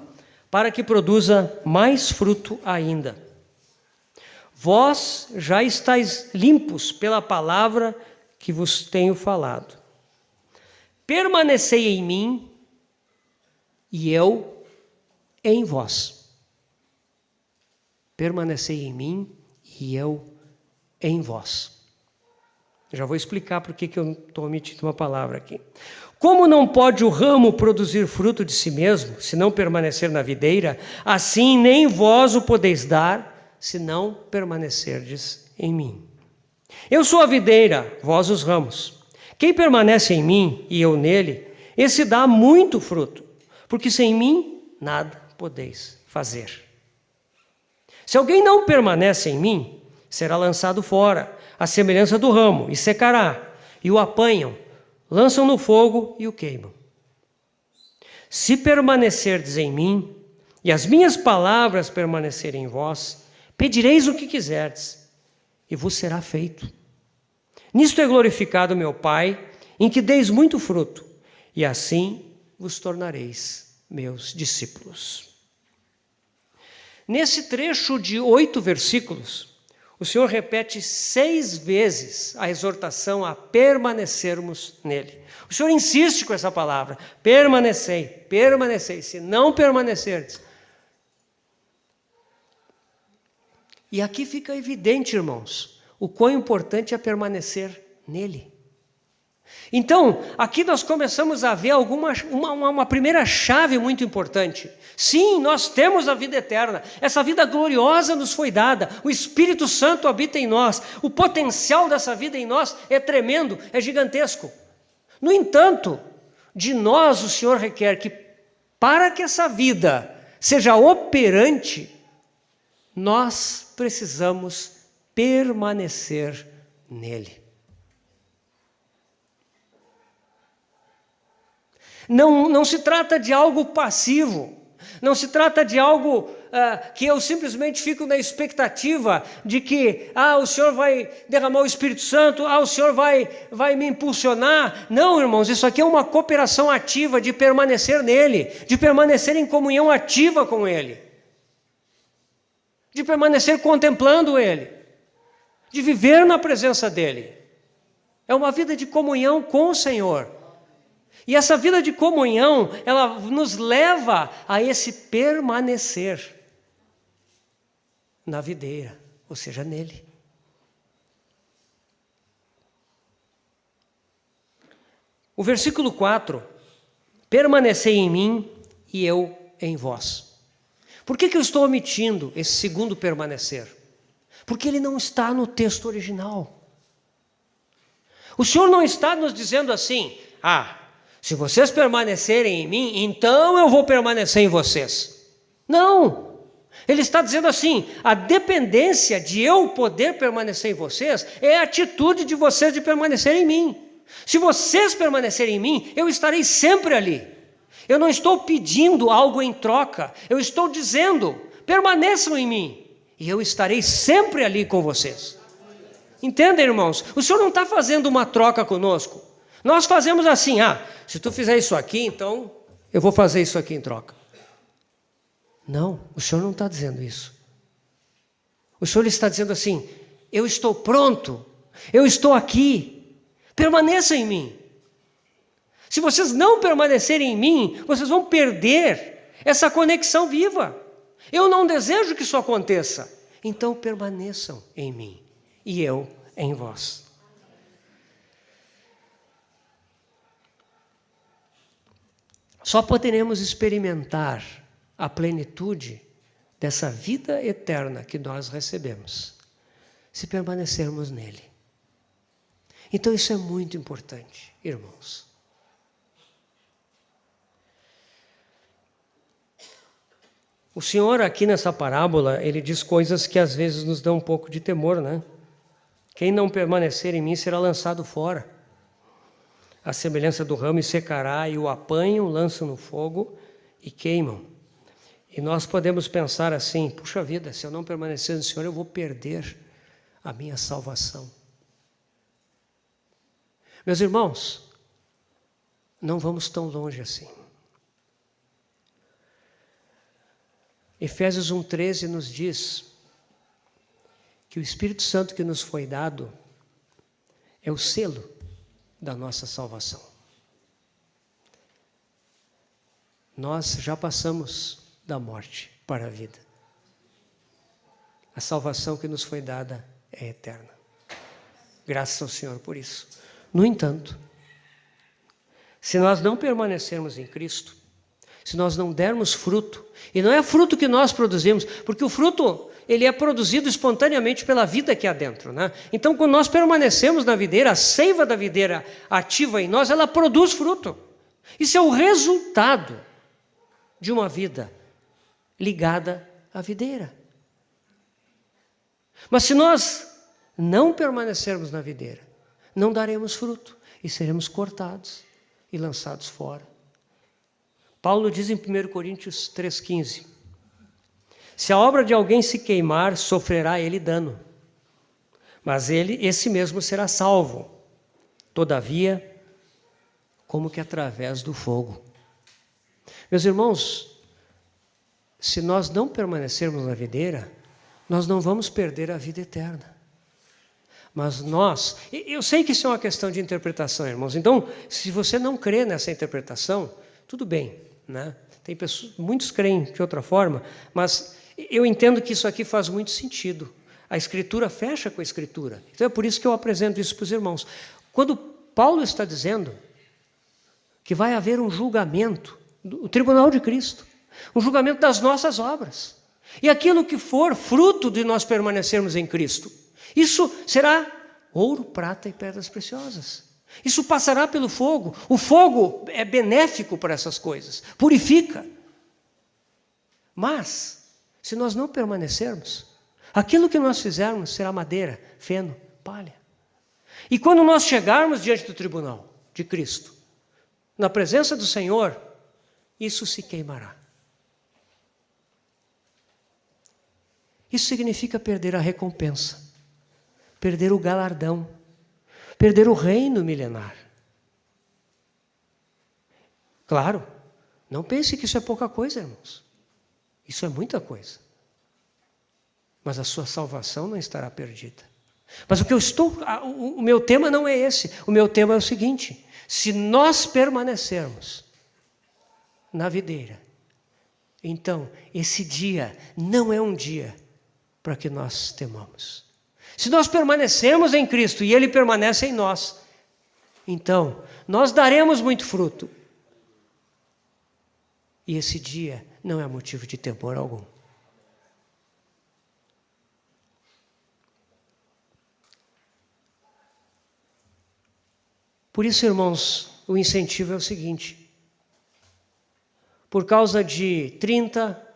para que produza mais fruto ainda. Vós já estáis limpos pela palavra que vos tenho falado. Permanecei em mim e eu em vós. Permanecei em mim e eu em vós. Já vou explicar por que eu estou omitindo uma palavra aqui. Como não pode o ramo produzir fruto de si mesmo, se não permanecer na videira, assim nem vós o podeis dar, se não permanecerdes em mim. Eu sou a videira, vós os ramos. Quem permanece em mim e eu nele, esse dá muito fruto, porque sem mim nada podeis fazer. Se alguém não permanece em mim, será lançado fora, à semelhança do ramo, e secará, e o apanham, lançam no fogo e o queimam. Se permanecerdes em mim, e as minhas palavras permanecerem em vós, pedireis o que quiserdes, e vos será feito. Nisto é glorificado meu Pai, em que deis muito fruto, e assim vos tornareis meus discípulos. Nesse trecho de 8 versículos, o Senhor repete 6 vezes a exortação a permanecermos nele. O Senhor insiste com essa palavra, permanecei, permanecei, se não permanecerdes. E aqui fica evidente, irmãos, o quão importante é permanecer nele. Então, aqui nós começamos a ver uma primeira chave muito importante. Sim, nós temos a vida eterna, essa vida gloriosa nos foi dada, o Espírito Santo habita em nós, o potencial dessa vida em nós é tremendo, é gigantesco. No entanto, de nós o Senhor requer que, para que essa vida seja operante, nós precisamos permanecer nele. Não se trata de algo passivo, não se trata de algo que eu simplesmente fico na expectativa de que o Senhor vai derramar o Espírito Santo, o Senhor vai me impulsionar. Não, irmãos, isso aqui é uma cooperação ativa de permanecer nele, de permanecer em comunhão ativa com ele, de permanecer contemplando ele, de viver na presença dele. É uma vida de comunhão com o Senhor. E essa vida de comunhão, ela nos leva a esse permanecer na videira, ou seja, nele. O versículo 4, permanecei em mim e eu em vós. Por que eu estou omitindo esse segundo permanecer? Porque ele não está no texto original. O Senhor não está nos dizendo assim, se vocês permanecerem em mim, então eu vou permanecer em vocês. Não! Ele está dizendo assim, a dependência de eu poder permanecer em vocês é a atitude de vocês de permanecer em mim. Se vocês permanecerem em mim, eu estarei sempre ali. Eu não estou pedindo algo em troca, eu estou dizendo, permaneçam em mim, e eu estarei sempre ali com vocês. Entendem, irmãos? O Senhor não está fazendo uma troca conosco. Nós fazemos assim, se tu fizer isso aqui, então eu vou fazer isso aqui em troca. Não, o Senhor não está dizendo isso. O Senhor está dizendo assim, eu estou pronto, eu estou aqui, permaneçam em mim. Se vocês não permanecerem em mim, vocês vão perder essa conexão viva. Eu não desejo que isso aconteça. Então permaneçam em mim e eu em vós. Só poderemos experimentar a plenitude dessa vida eterna que nós recebemos se permanecermos nele. Então isso é muito importante, irmãos. O Senhor aqui nessa parábola, ele diz coisas que às vezes nos dão um pouco de temor, né? Quem não permanecer em mim será lançado fora. A semelhança do ramo, e secará, e o apanham, lançam no fogo e queimam. E nós podemos pensar assim, puxa vida, se eu não permanecer no Senhor, eu vou perder a minha salvação. Meus irmãos, não vamos tão longe assim. Efésios 1,13 nos diz que o Espírito Santo que nos foi dado é o selo da nossa salvação. Nós já passamos da morte para a vida. A salvação que nos foi dada é eterna. Graças ao Senhor por isso. No entanto, se nós não permanecermos em Cristo, se nós não dermos fruto, e não é fruto que nós produzimos, porque o fruto, ele é produzido espontaneamente pela vida que há dentro, né? Então, quando nós permanecemos na videira, a seiva da videira ativa em nós, ela produz fruto. Isso é o resultado de uma vida ligada à videira. Mas se nós não permanecermos na videira, não daremos fruto e seremos cortados e lançados fora. Paulo diz em 1 Coríntios 3,15: se a obra de alguém se queimar, sofrerá ele dano, mas esse mesmo será salvo, todavia, como que através do fogo. Meus irmãos, se nós não permanecermos na videira, nós não vamos perder a vida eterna. Mas eu sei que isso é uma questão de interpretação, irmãos. Então, se você não crê nessa interpretação, tudo bem, né? Tem pessoas, muitos creem de outra forma, mas eu entendo que isso aqui faz muito sentido. A Escritura fecha com a Escritura. Então é por isso que eu apresento isso para os irmãos. Quando Paulo está dizendo que vai haver um julgamento, o tribunal de Cristo, um julgamento das nossas obras, e aquilo que for fruto de nós permanecermos em Cristo, isso será ouro, prata e pedras preciosas. Isso passará pelo fogo. O fogo é benéfico para essas coisas, purifica. Mas, se nós não permanecermos, aquilo que nós fizermos será madeira, feno, palha. E quando nós chegarmos diante do tribunal de Cristo, na presença do Senhor, isso se queimará. Isso significa perder a recompensa, perder o galardão, perder o reino milenar. Claro, não pense que isso é pouca coisa, irmãos. Isso é muita coisa. Mas a sua salvação não estará perdida. Mas o meu tema não é esse. O meu tema é o seguinte: se nós permanecermos na videira, então esse dia não é um dia para que nós temamos. Se nós permanecemos em Cristo e Ele permanece em nós, então nós daremos muito fruto. E esse dia não é motivo de temor algum. Por isso, irmãos, o incentivo é o seguinte: por causa de 30,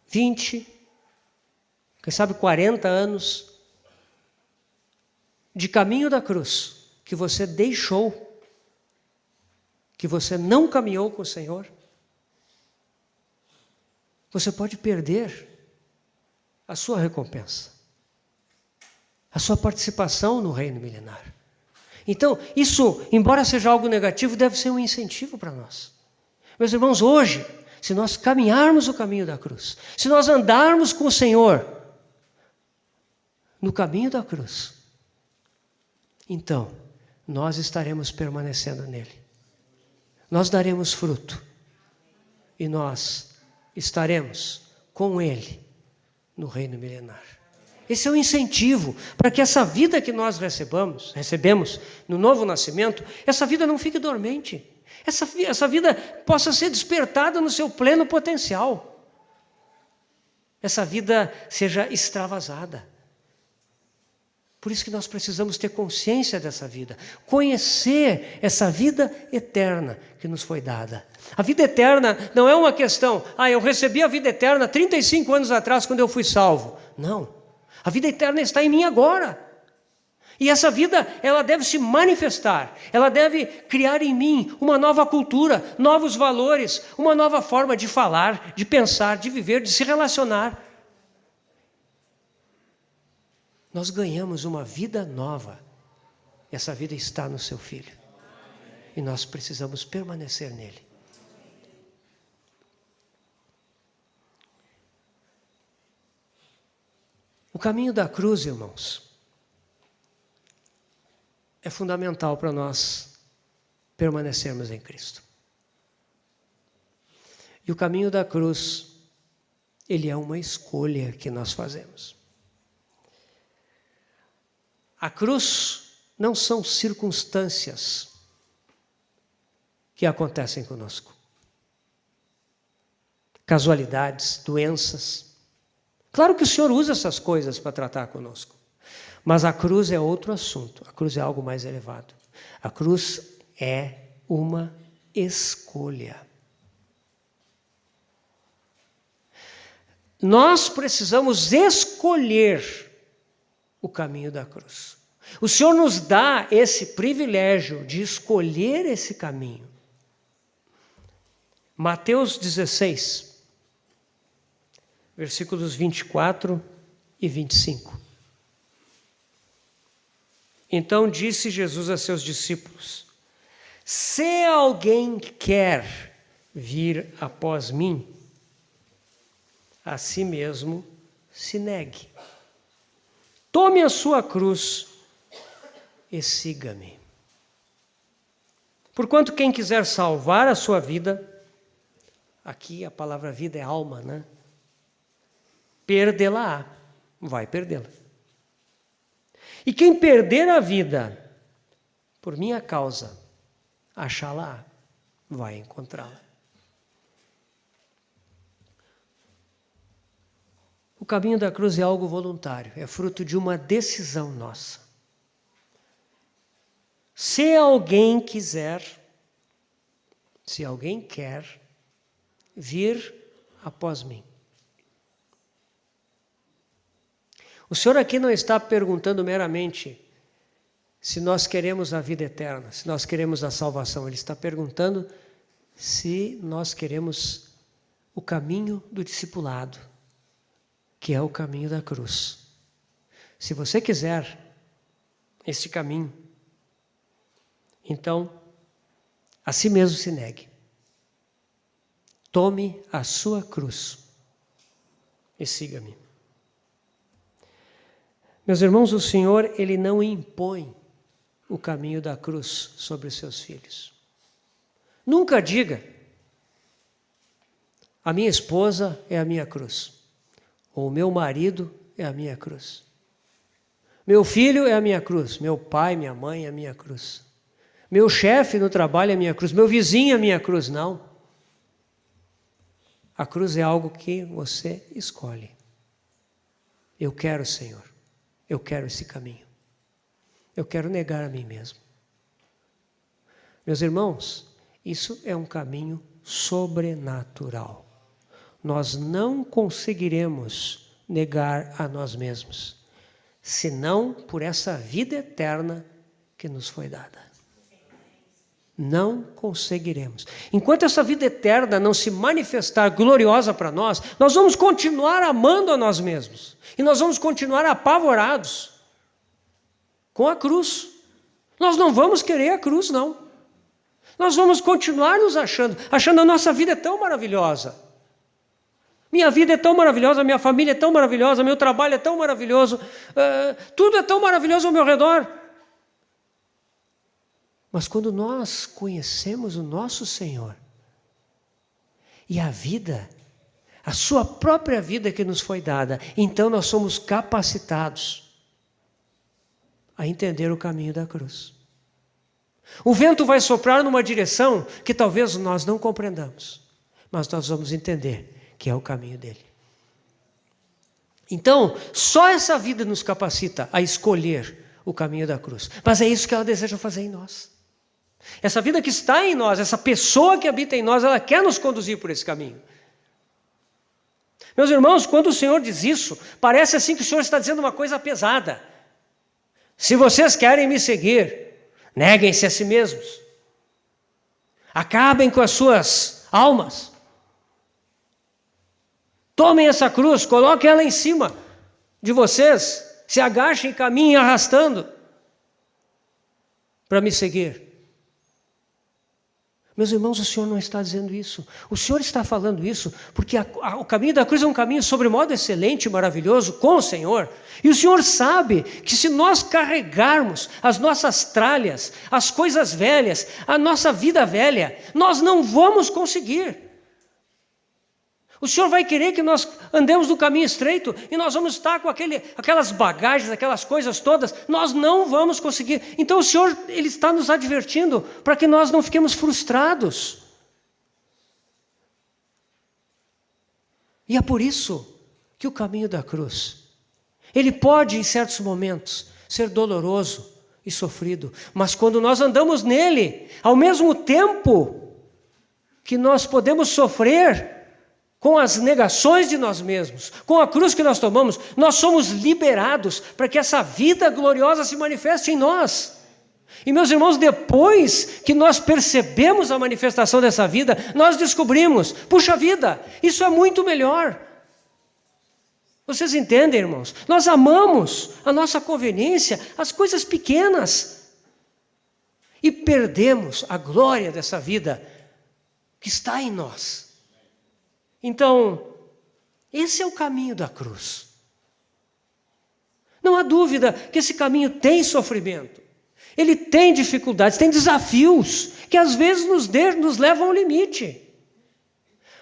20, quem sabe 40 anos de caminho da cruz, que você deixou, que você não caminhou com o Senhor, você pode perder a sua recompensa, a sua participação no reino milenar. Então, isso, embora seja algo negativo, deve ser um incentivo para nós. Meus irmãos, hoje, se nós caminharmos o caminho da cruz, se nós andarmos com o Senhor no caminho da cruz, então, nós estaremos permanecendo nele. Nós daremos fruto. E nós estaremos com ele no reino milenar. Esse é o incentivo para que essa vida que nós recebemos no novo nascimento, essa vida não fique dormente. Essa vida possa ser despertada no seu pleno potencial. Essa vida seja extravasada. Por isso que nós precisamos ter consciência dessa vida, conhecer essa vida eterna que nos foi dada. A vida eterna não é uma questão, eu recebi a vida eterna 35 anos atrás quando eu fui salvo. Não, a vida eterna está em mim agora. E essa vida, ela deve se manifestar, ela deve criar em mim uma nova cultura, novos valores, uma nova forma de falar, de pensar, de viver, de se relacionar. Nós ganhamos uma vida nova. Essa vida está no seu Filho. E nós precisamos permanecer nele. O caminho da cruz, irmãos, é fundamental para nós permanecermos em Cristo. E o caminho da cruz, ele é uma escolha que nós fazemos. A cruz não são circunstâncias que acontecem conosco. Casualidades, doenças. Claro que o Senhor usa essas coisas para tratar conosco. Mas a cruz é outro assunto. A cruz é algo mais elevado. A cruz é uma escolha. nós precisamos escolher o caminho da cruz. O Senhor nos dá esse privilégio de escolher esse caminho. Mateus 16, versículos 24 e 25. Então disse Jesus a seus discípulos: se alguém quer vir após mim, a si mesmo se negue. Tome a sua cruz e siga-me. Porquanto quem quiser salvar a sua vida, aqui a palavra vida é alma, né? Perdê-la, vai perdê-la. E quem perder a vida por minha causa, achá-la, vai encontrá-la. O caminho da cruz é algo voluntário, é fruto de uma decisão nossa. Se alguém quer vir após mim. O Senhor aqui não está perguntando meramente se nós queremos a vida eterna, se nós queremos a salvação. Ele está perguntando se nós queremos o caminho do discipulado, que é o caminho da cruz. Se você quiser esse caminho, então, a si mesmo se negue. Tome a sua cruz e siga-me. Meus irmãos, o Senhor, Ele não impõe o caminho da cruz sobre os seus filhos. Nunca diga: a minha esposa é a minha cruz, ou o meu marido é a minha cruz. Meu filho é a minha cruz, meu pai, minha mãe é a minha cruz. Meu chefe no trabalho é a minha cruz, meu vizinho é a minha cruz. Não. A cruz é algo que você escolhe. Eu quero, Senhor, eu quero esse caminho. Eu quero negar a mim mesmo. Meus irmãos, isso é um caminho sobrenatural. Nós não conseguiremos negar a nós mesmos, senão por essa vida eterna que nos foi dada. Não conseguiremos. Enquanto essa vida eterna não se manifestar gloriosa para nós, nós vamos continuar amando a nós mesmos. E nós vamos continuar apavorados com a cruz. Nós não vamos querer a cruz, não. Nós vamos continuar nos achando a nossa vida é tão maravilhosa. Minha vida é tão maravilhosa, minha família é tão maravilhosa, meu trabalho é tão maravilhoso, tudo é tão maravilhoso ao meu redor. Mas quando nós conhecemos o nosso Senhor e a vida, a sua própria vida que nos foi dada, então nós somos capacitados a entender o caminho da cruz. O vento vai soprar numa direção que talvez nós não compreendamos, mas nós vamos entender que é o caminho dele. Então, só essa vida nos capacita a escolher o caminho da cruz. Mas é isso que ela deseja fazer em nós. Essa vida que está em nós, essa pessoa que habita em nós, ela quer nos conduzir por esse caminho. Meus irmãos, quando o Senhor diz isso, parece assim que o Senhor está dizendo uma coisa pesada. Se vocês querem me seguir, neguem-se a si mesmos. Acabem com as suas almas. Tomem essa cruz, coloquem ela em cima de vocês, se agachem e caminhem arrastando para me seguir. Meus irmãos, o Senhor não está dizendo isso. O Senhor está falando isso porque o caminho da cruz é um caminho sobremodo excelente e maravilhoso com o Senhor. E o Senhor sabe que se nós carregarmos as nossas tralhas, as coisas velhas, a nossa vida velha, nós não vamos conseguir. O Senhor vai querer que nós andemos no caminho estreito e nós vamos estar com aquelas bagagens, aquelas coisas todas. Nós não vamos conseguir. Então o Senhor, Ele está nos advertindo para que nós não fiquemos frustrados. E é por isso que o caminho da cruz, ele pode em certos momentos ser doloroso e sofrido. Mas quando nós andamos nele, ao mesmo tempo que nós podemos sofrer com as negações de nós mesmos, com a cruz que nós tomamos, nós somos liberados para que essa vida gloriosa se manifeste em nós. E, meus irmãos, depois que nós percebemos a manifestação dessa vida, nós descobrimos, puxa vida, isso é muito melhor. Vocês entendem, irmãos? Nós amamos a nossa conveniência, as coisas pequenas, e perdemos a glória dessa vida que está em nós. Então, esse é o caminho da cruz. Não há dúvida que esse caminho tem sofrimento, ele tem dificuldades, tem desafios, que às vezes nos levam ao limite.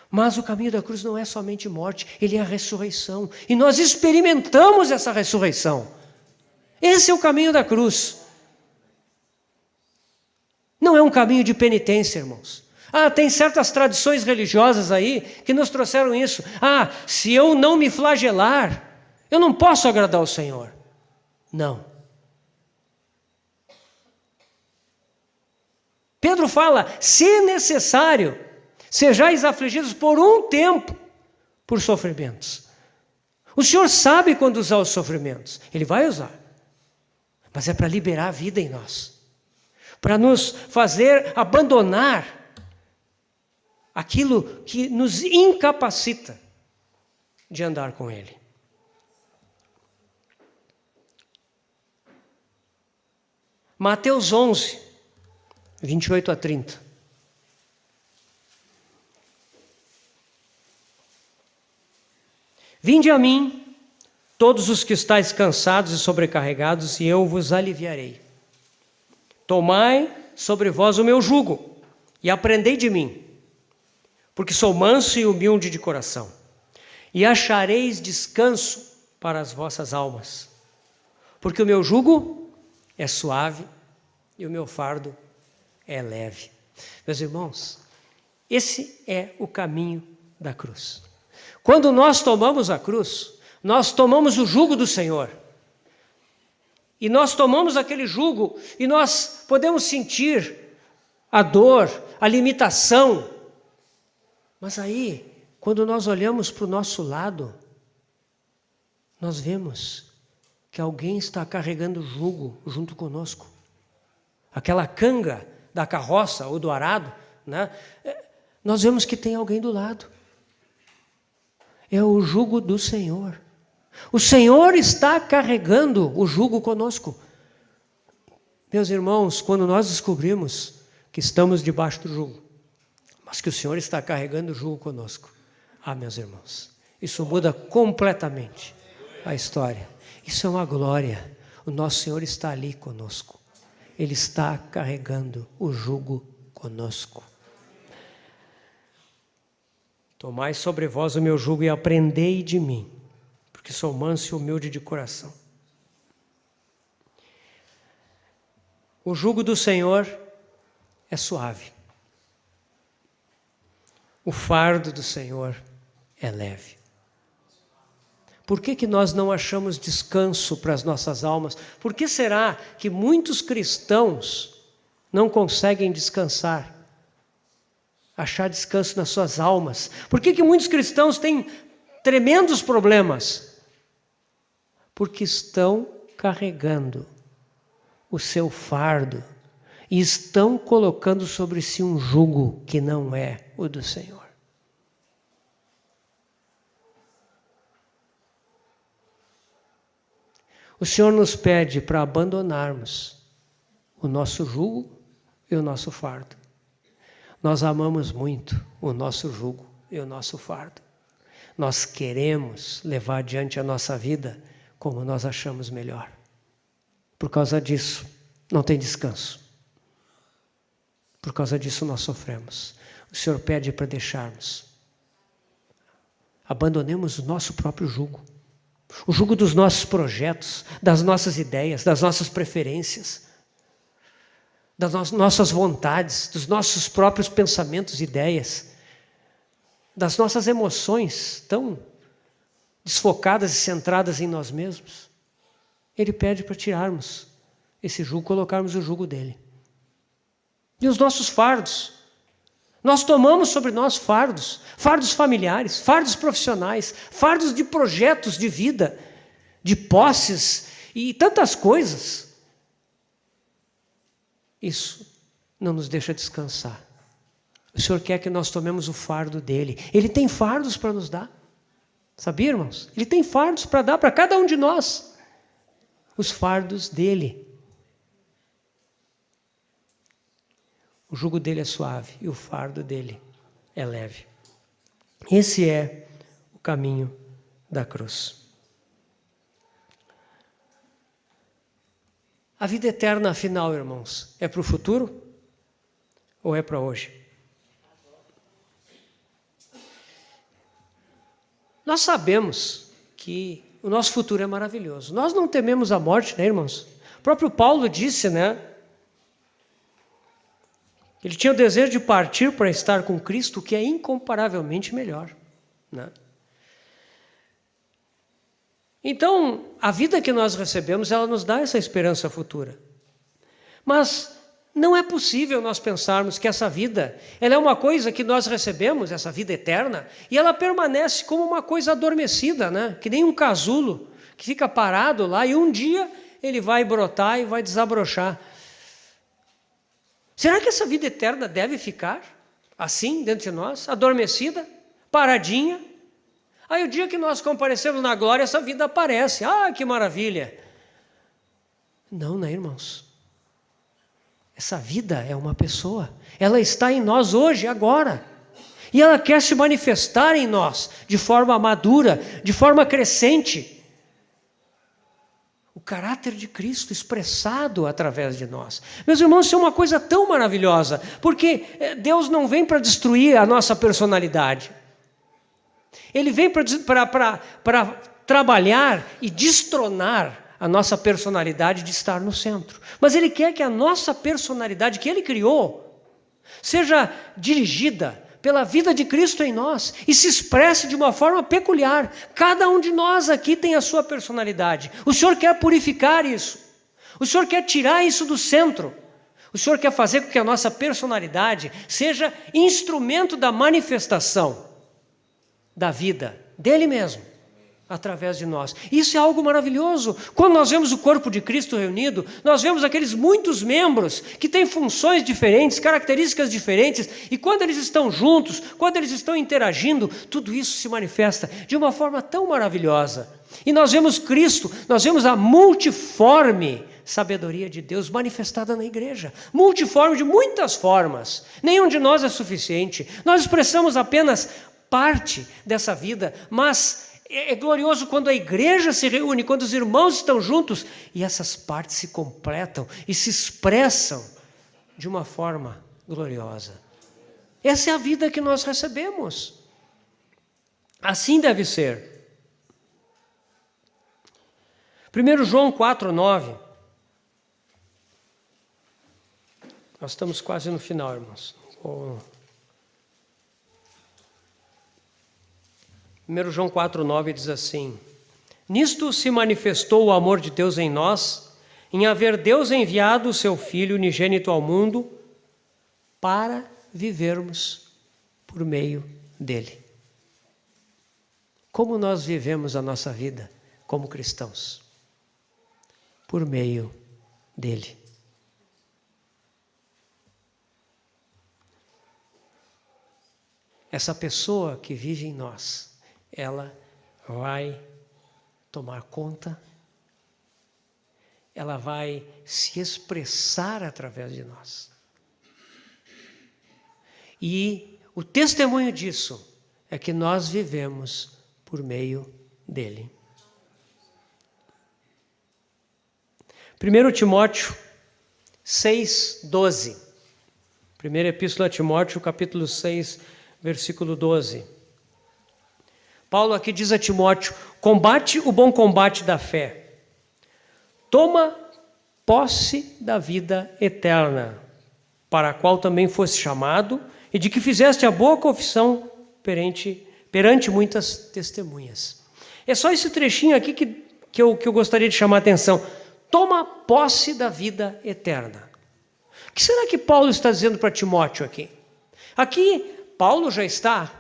Mas o caminho da cruz não é somente morte, ele é a ressurreição. E nós experimentamos essa ressurreição. Esse é o caminho da cruz. Não é um caminho de penitência, irmãos. Tem certas tradições religiosas aí que nos trouxeram isso. Se eu não me flagelar, eu não posso agradar ao Senhor. Não. Pedro fala, se necessário, sejais afligidos por um tempo por sofrimentos. O Senhor sabe quando usar os sofrimentos. Ele vai usar. Mas é para liberar a vida em nós. Para nos fazer abandonar aquilo que nos incapacita de andar com Ele. Mateus 11, 28 a 30. Vinde a mim, todos os que estáis cansados e sobrecarregados, e eu vos aliviarei. Tomai sobre vós o meu jugo, e aprendei de mim, porque sou manso e humilde de coração, e achareis descanso para as vossas almas, porque o meu jugo é suave e o meu fardo é leve. Meus irmãos, esse é o caminho da cruz. Quando nós tomamos a cruz, nós tomamos o jugo do Senhor. E nós tomamos aquele jugo e nós podemos sentir a dor, a limitação. Mas aí, quando nós olhamos para o nosso lado, nós vemos que alguém está carregando o jugo junto conosco. Aquela canga da carroça ou do arado, né? Nós vemos que tem alguém do lado. É o jugo do Senhor. O Senhor está carregando o jugo conosco. Meus irmãos, quando nós descobrimos que estamos debaixo do jugo, mas que o Senhor está carregando o jugo conosco, meus irmãos, isso muda completamente a história. Isso é uma glória. O nosso Senhor está ali conosco. Ele está carregando o jugo conosco. Tomai sobre vós o meu jugo e aprendei de mim, porque sou manso e humilde de coração. O jugo do Senhor é suave. O fardo do Senhor é leve. Por que nós não achamos descanso para as nossas almas? Por que será que muitos cristãos não conseguem descansar? Achar descanso nas suas almas? Por que muitos cristãos têm tremendos problemas? Porque estão carregando o seu fardo e estão colocando sobre si um jugo que não é o do Senhor. O Senhor nos pede para abandonarmos o nosso jugo e o nosso fardo. Nós amamos muito o nosso jugo e o nosso fardo. Nós queremos levar adiante a nossa vida como nós achamos melhor. Por causa disso, não tem descanso. Por causa disso, nós sofremos. O Senhor pede para deixarmos. Abandonemos o nosso próprio jugo. O jugo dos nossos projetos, das nossas ideias, das nossas preferências, das nossas vontades, dos nossos próprios pensamentos e ideias, das nossas emoções tão desfocadas e centradas em nós mesmos. Ele pede para tirarmos esse jugo, colocarmos o jugo dele. E os nossos fardos, Nós tomamos sobre nós fardos, fardos familiares, fardos profissionais, fardos de projetos de vida, de posses e tantas coisas. Isso não nos deixa descansar. O Senhor quer que nós tomemos o fardo dele. Ele tem fardos para nos dar. Sabia, irmãos? Ele tem fardos para dar para cada um de nós. Os fardos dele. O jugo dele é suave e o fardo dele é leve. Esse é o caminho da cruz. A vida eterna, afinal, irmãos, é para o futuro ou é para hoje? Nós sabemos que o nosso futuro é maravilhoso. Nós não tememos a morte, né, irmãos? O próprio Paulo disse, né? Ele tinha o desejo de partir para estar com Cristo, que é incomparavelmente melhor, né? Então, a vida que nós recebemos, ela nos dá essa esperança futura. Mas não é possível nós pensarmos que essa vida, ela é uma coisa que nós recebemos, essa vida eterna, e ela permanece como uma coisa adormecida, né? Que nem um casulo que fica parado lá e um dia ele vai brotar e vai desabrochar. Será que essa vida eterna deve ficar assim dentro de nós, adormecida, paradinha? Aí o dia que nós comparecemos na glória, essa vida aparece. Ah, que maravilha! Não, né, irmãos? Essa vida é uma pessoa. Ela está em nós hoje, agora. E ela quer se manifestar em nós de forma madura, de forma crescente. O caráter de Cristo expressado através de nós. Meus irmãos, isso é uma coisa tão maravilhosa, porque Deus não vem para destruir a nossa personalidade. Ele vem para trabalhar e destronar a nossa personalidade de estar no centro. Mas Ele quer que a nossa personalidade que Ele criou seja dirigida pela vida de Cristo em nós e se expresse de uma forma peculiar. Cada um de nós aqui tem a sua personalidade. O Senhor quer purificar isso. O Senhor quer tirar isso do centro. O Senhor quer fazer com que a nossa personalidade seja instrumento da manifestação da vida dele mesmo, através de nós. Isso é algo maravilhoso. Quando nós vemos o corpo de Cristo reunido, nós vemos aqueles muitos membros que têm funções diferentes, características diferentes, e quando eles estão juntos, quando eles estão interagindo, tudo isso se manifesta de uma forma tão maravilhosa. E nós vemos Cristo, nós vemos a multiforme sabedoria de Deus manifestada na igreja. Multiforme de muitas formas. Nenhum de nós é suficiente. Nós expressamos apenas parte dessa vida, mas é glorioso quando a igreja se reúne, quando os irmãos estão juntos e essas partes se completam e se expressam de uma forma gloriosa. Essa é a vida que nós recebemos. Assim deve ser. 1 João 4,9. Nós estamos quase no final, irmãos. 1 João 4,9 diz assim: Nisto se manifestou o amor de Deus em nós, em haver Deus enviado o seu Filho unigênito ao mundo, para vivermos por meio dele. Como nós vivemos a nossa vida como cristãos? Por meio dele. Essa pessoa que vive em nós, ela vai tomar conta, ela vai se expressar através de nós. E o testemunho disso é que nós vivemos por meio dele. 1 Timóteo 6,12. Primeira Epístola a Timóteo, capítulo 6, versículo 12. Paulo aqui diz a Timóteo: combate o bom combate da fé, toma posse da vida eterna, para a qual também foste chamado, e de que fizeste a boa confissão perante muitas testemunhas. É só esse trechinho aqui que eu gostaria de chamar a atenção. Toma posse da vida eterna. O que será que Paulo está dizendo para Timóteo aqui? Aqui, Paulo já está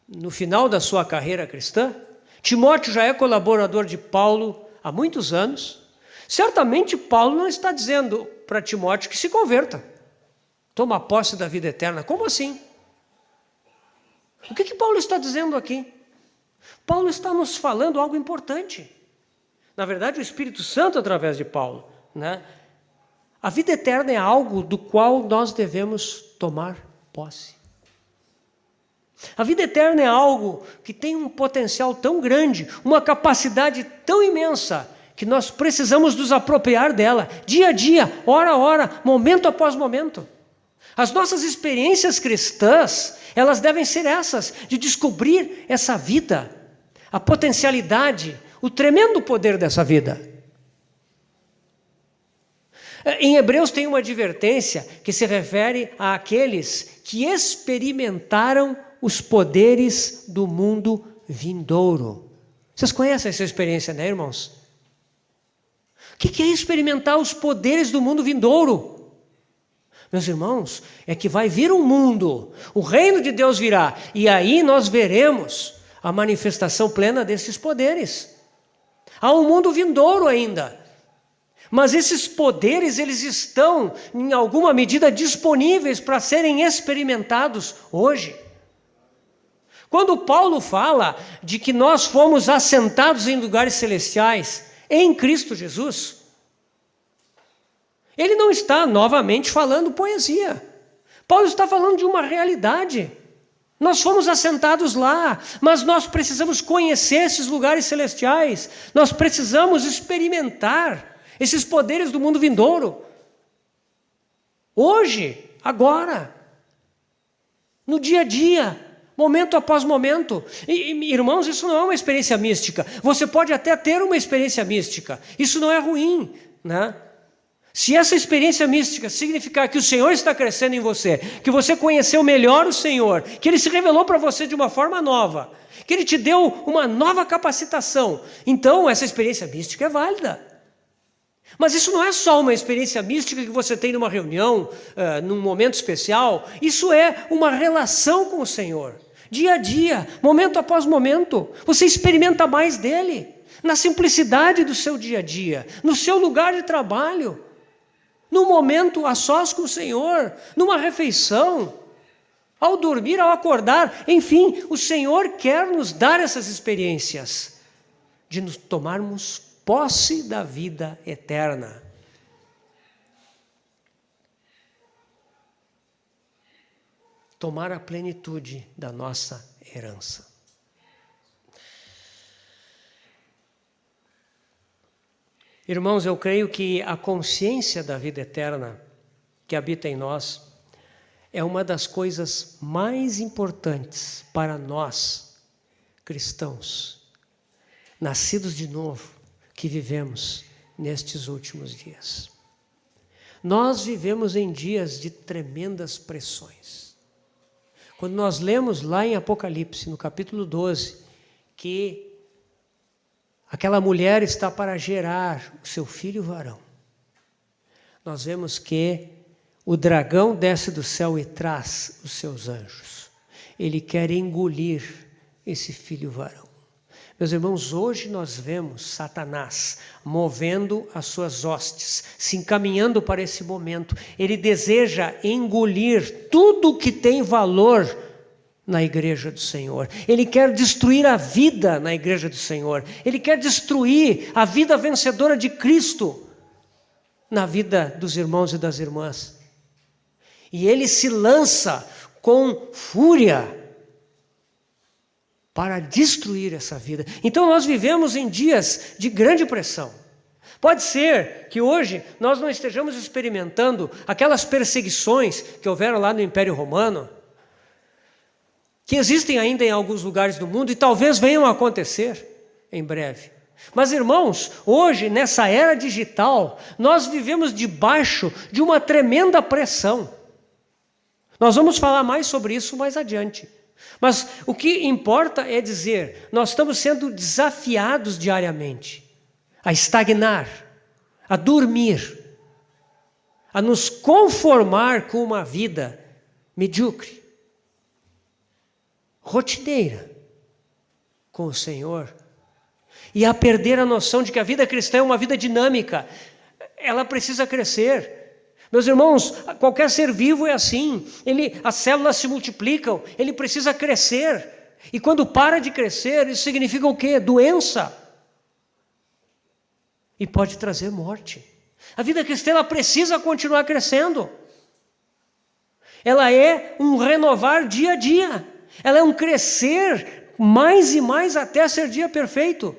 no final da sua carreira cristã. Timóteo já é colaborador de Paulo há muitos anos. Certamente Paulo não está dizendo para Timóteo que se converta, toma posse da vida eterna. Como assim? O que Paulo está dizendo aqui? Paulo está nos falando algo importante. Na verdade, o Espírito Santo através de Paulo, né? A vida eterna é algo do qual nós devemos tomar posse. A vida eterna é algo que tem um potencial tão grande, uma capacidade tão imensa, que nós precisamos nos apropriar dela, dia a dia, hora a hora, momento após momento. As nossas experiências cristãs, elas devem ser essas, de descobrir essa vida, a potencialidade, o tremendo poder dessa vida. Em Hebreus tem uma advertência que se refere àqueles que experimentaram os poderes do mundo vindouro. Vocês conhecem essa experiência, né, irmãos? O que é experimentar os poderes do mundo vindouro? Meus irmãos, é que vai vir um mundo, o reino de Deus virá, e aí nós veremos a manifestação plena desses poderes. Há um mundo vindouro ainda, mas esses poderes, eles estão, em alguma medida, disponíveis para serem experimentados hoje. Quando Paulo fala de que nós fomos assentados em lugares celestiais em Cristo Jesus, ele não está novamente falando poesia. Paulo está falando de uma realidade. Nós fomos assentados lá, mas nós precisamos conhecer esses lugares celestiais. Nós precisamos experimentar esses poderes do mundo vindouro. Hoje, agora, no dia a dia, momento após momento. E, irmãos, isso não é uma experiência mística. Você pode até ter uma experiência mística. Isso não é ruim, né? Se essa experiência mística significar que o Senhor está crescendo em você, que você conheceu melhor o Senhor, que Ele se revelou para você de uma forma nova, que Ele te deu uma nova capacitação, então essa experiência mística é válida. Mas isso não é só uma experiência mística que você tem numa reunião, num momento especial. Isso é uma relação com o Senhor. Dia a dia, momento após momento, você experimenta mais dEle, na simplicidade do seu dia a dia, no seu lugar de trabalho, no momento a sós com o Senhor, numa refeição, ao dormir, ao acordar. Enfim, o Senhor quer nos dar essas experiências, de nos tomarmos posse da vida eterna. Tomar a plenitude da nossa herança. Irmãos, eu creio que a consciência da vida eterna que habita em nós é uma das coisas mais importantes para nós, cristãos, nascidos de novo, que vivemos nestes últimos dias. Nós vivemos em dias de tremendas pressões. Quando nós lemos lá em Apocalipse, no capítulo 12, que aquela mulher está para gerar o seu filho varão, nós vemos que o dragão desce do céu e traz os seus anjos. Ele quer engolir esse filho varão. Meus irmãos, hoje nós vemos Satanás movendo as suas hostes, se encaminhando para esse momento. Ele deseja engolir tudo que tem valor na igreja do Senhor. Ele quer destruir a vida na igreja do Senhor. Ele quer destruir a vida vencedora de Cristo na vida dos irmãos e das irmãs. E ele se lança com fúria para destruir essa vida. Então nós vivemos em dias de grande pressão. Pode ser que hoje nós não estejamos experimentando aquelas perseguições que houveram lá no Império Romano, que existem ainda em alguns lugares do mundo e talvez venham a acontecer em breve. Mas, irmãos, hoje, nessa era digital, nós vivemos debaixo de uma tremenda pressão. Nós vamos falar mais sobre isso mais adiante. Mas o que importa é dizer, nós estamos sendo desafiados diariamente a estagnar, a dormir, a nos conformar com uma vida medíocre, rotineira com o Senhor, e a perder a noção de que a vida cristã é uma vida dinâmica. Ela precisa crescer. Meus irmãos, qualquer ser vivo é assim. As células se multiplicam, ele precisa crescer. E quando para de crescer, isso significa o quê? Doença. E pode trazer morte. A vida cristã ela precisa continuar crescendo. Ela é um renovar dia a dia. Ela é um crescer mais e mais até ser dia perfeito.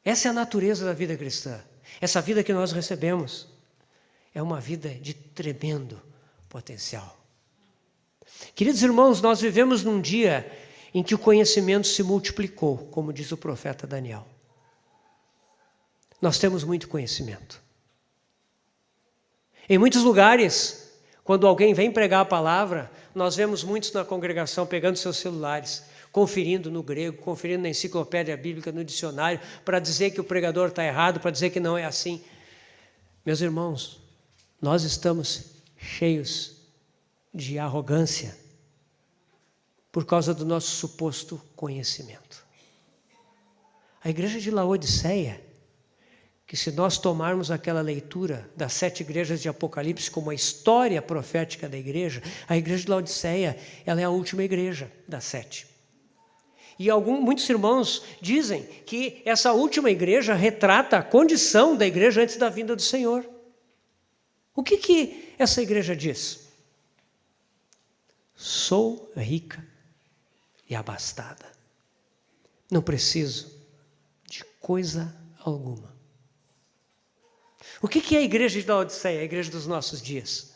Essa é a natureza da vida cristã. Essa vida que nós recebemos é uma vida de tremendo potencial. Queridos irmãos, nós vivemos num dia em que o conhecimento se multiplicou, como diz o profeta Daniel. Nós temos muito conhecimento. Em muitos lugares, quando alguém vem pregar a palavra, nós vemos muitos na congregação pegando seus celulares, conferindo no grego, conferindo na enciclopédia bíblica, no dicionário, para dizer que o pregador está errado, para dizer que não é assim. Meus irmãos, nós estamos cheios de arrogância por causa do nosso suposto conhecimento. A igreja de Laodiceia, que se nós tomarmos aquela leitura das 7 igrejas de Apocalipse como a história profética da igreja, a igreja de Laodiceia, ela é a última igreja das 7. E muitos irmãos dizem que essa última igreja retrata a condição da igreja antes da vinda do Senhor. O que essa igreja diz? Sou rica e abastada. Não preciso de coisa alguma. O que é a igreja de Laodiceia, a igreja dos nossos dias?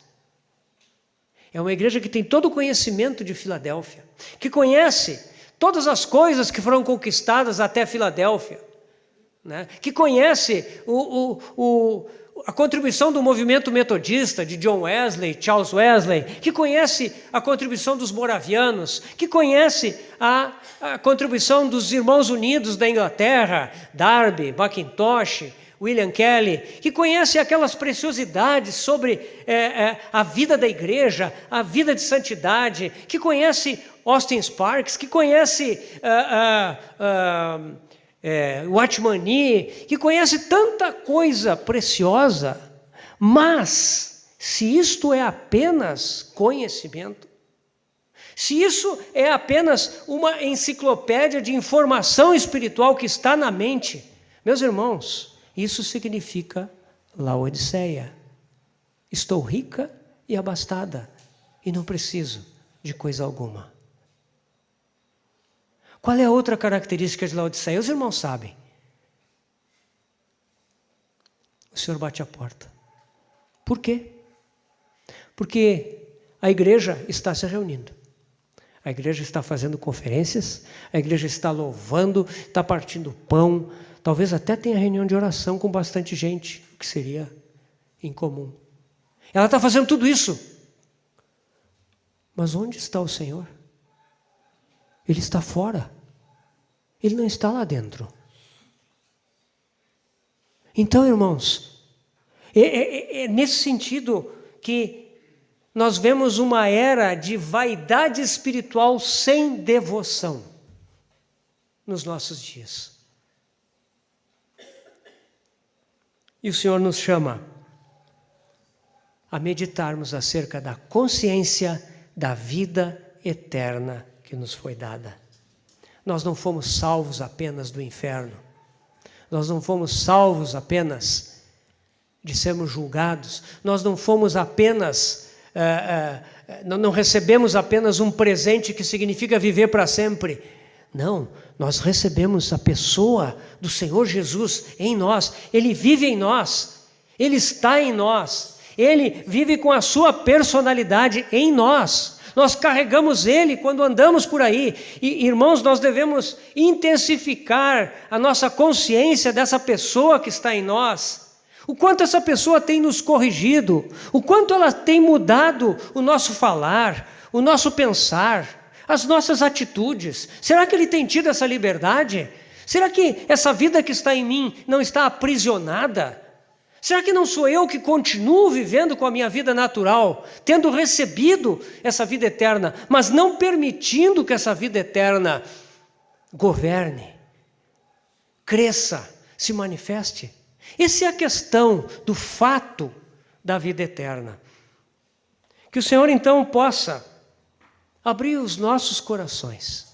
É uma igreja que tem todo o conhecimento de Filadélfia, que conhece todas as coisas que foram conquistadas até Filadélfia, né? Que conhece a contribuição do movimento metodista, de John Wesley, Charles Wesley, que conhece a contribuição dos moravianos, que conhece a contribuição dos Irmãos Unidos da Inglaterra, Darby, Mackintosh, William Kelly, que conhece aquelas preciosidades sobre a vida da igreja, a vida de santidade, que conhece Austin Sparks, que conhece Watchman Nee, que conhece tanta coisa preciosa, mas se isto é apenas conhecimento, se isso é apenas uma enciclopédia de informação espiritual que está na mente, meus irmãos, isso significa Laodiceia. Estou rica e abastada e não preciso de coisa alguma. Qual é a outra característica de Laodiceia? Os irmãos sabem. O Senhor bate a porta. Por quê? Porque a igreja está se reunindo. A igreja está fazendo conferências, a igreja está louvando, está partindo pão, talvez até tenha reunião de oração com bastante gente, o que seria incomum. Ela está fazendo tudo isso. Mas onde está o Senhor? Ele está fora. Ele não está lá dentro. Então, irmãos, é nesse sentido que nós vemos uma era de vaidade espiritual sem devoção nos nossos dias. E o Senhor nos chama a meditarmos acerca da consciência da vida eterna que nos foi dada. Nós não fomos salvos apenas do inferno. Nós não fomos salvos apenas de sermos julgados. Nós não fomos apenas, não recebemos apenas um presente que significa viver para sempre. Não, nós recebemos a pessoa do Senhor Jesus em nós. Ele vive em nós. Ele está em nós. Ele vive com a sua personalidade em nós. Nós carregamos Ele quando andamos por aí. E, irmãos, nós devemos intensificar a nossa consciência dessa pessoa que está em nós. O quanto essa pessoa tem nos corrigido, o quanto ela tem mudado o nosso falar, o nosso pensar, as nossas atitudes. Será que Ele tem tido essa liberdade? Será que essa vida que está em mim não está aprisionada? Será que não sou eu que continuo vivendo com a minha vida natural, tendo recebido essa vida eterna, mas não permitindo que essa vida eterna governe, cresça, se manifeste? Essa é a questão do fato da vida eterna. Que o Senhor então possa abrir os nossos corações.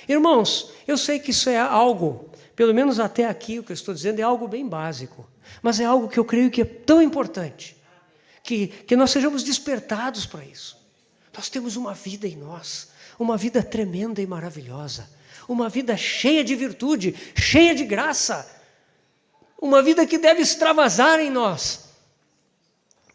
Irmãos, eu sei que isso é algo, pelo menos até aqui o que eu estou dizendo é algo bem básico, mas é algo que eu creio que é tão importante, que nós sejamos despertados para isso. Nós temos uma vida em nós, uma vida tremenda e maravilhosa, uma vida cheia de virtude, cheia de graça, uma vida que deve extravasar em nós.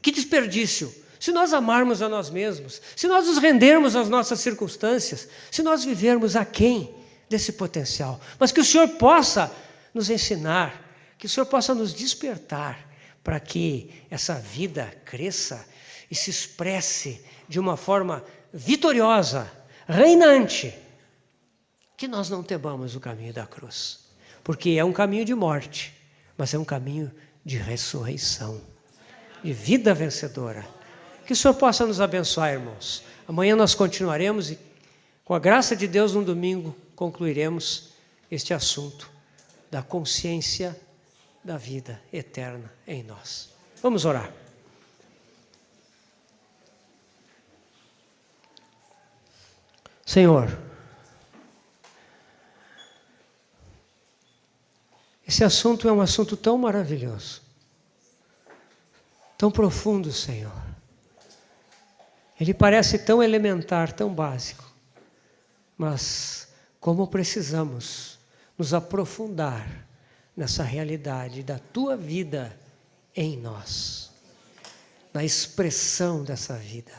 Que desperdício! Se nós amarmos a nós mesmos, se nós nos rendermos às nossas circunstâncias, se nós vivermos aquém desse potencial, mas que o Senhor possa nos ensinar, que o Senhor possa nos despertar para que essa vida cresça e se expresse de uma forma vitoriosa, reinante, que nós não temamos o caminho da cruz, porque é um caminho de morte, mas é um caminho de ressurreição, de vida vencedora. Que o Senhor possa nos abençoar, irmãos. Amanhã nós continuaremos e, com a graça de Deus, no domingo, concluiremos este assunto da consciência da vida eterna em nós. Vamos orar. Senhor, esse assunto é um assunto tão maravilhoso, tão profundo, Senhor. Ele parece tão elementar, tão básico, mas como precisamos nos aprofundar nessa realidade da Tua vida em nós, na expressão dessa vida.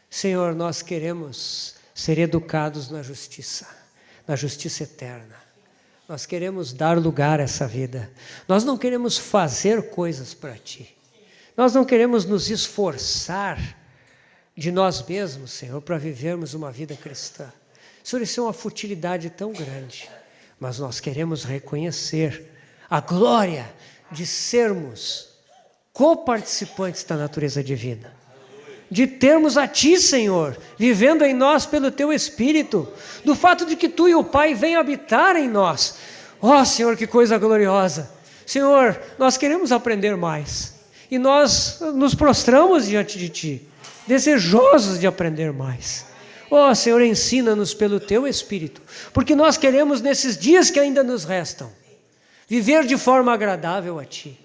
Senhor, nós queremos ser educados na justiça eterna. Nós queremos dar lugar a essa vida. Nós não queremos fazer coisas para Ti. Nós não queremos nos esforçar de nós mesmos, Senhor, para vivermos uma vida cristã. Senhor, isso é uma futilidade tão grande, mas nós queremos reconhecer a glória de sermos coparticipantes da natureza divina, de termos a Ti, Senhor, vivendo em nós pelo Teu Espírito, do fato de que Tu e o Pai vêm habitar em nós. Oh, Senhor, que coisa gloriosa! Senhor, nós queremos aprender mais, e nós nos prostramos diante de Ti, desejosos de aprender mais. Oh, Senhor, ensina-nos pelo Teu Espírito, porque nós queremos, nesses dias que ainda nos restam, viver de forma agradável a Ti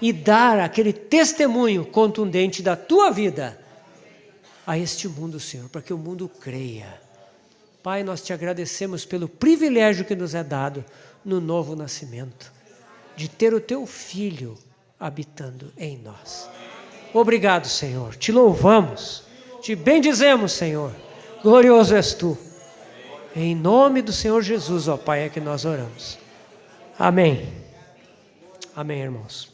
e dar aquele testemunho contundente da Tua vida a este mundo, Senhor, para que o mundo creia. Pai, nós Te agradecemos pelo privilégio que nos é dado no novo nascimento, de ter o Teu Filho habitando em nós. Obrigado, Senhor, Te louvamos, Te bendizemos, Senhor, glorioso és Tu. Em nome do Senhor Jesus, ó Pai, é que nós oramos. Amém. Amém, irmãos.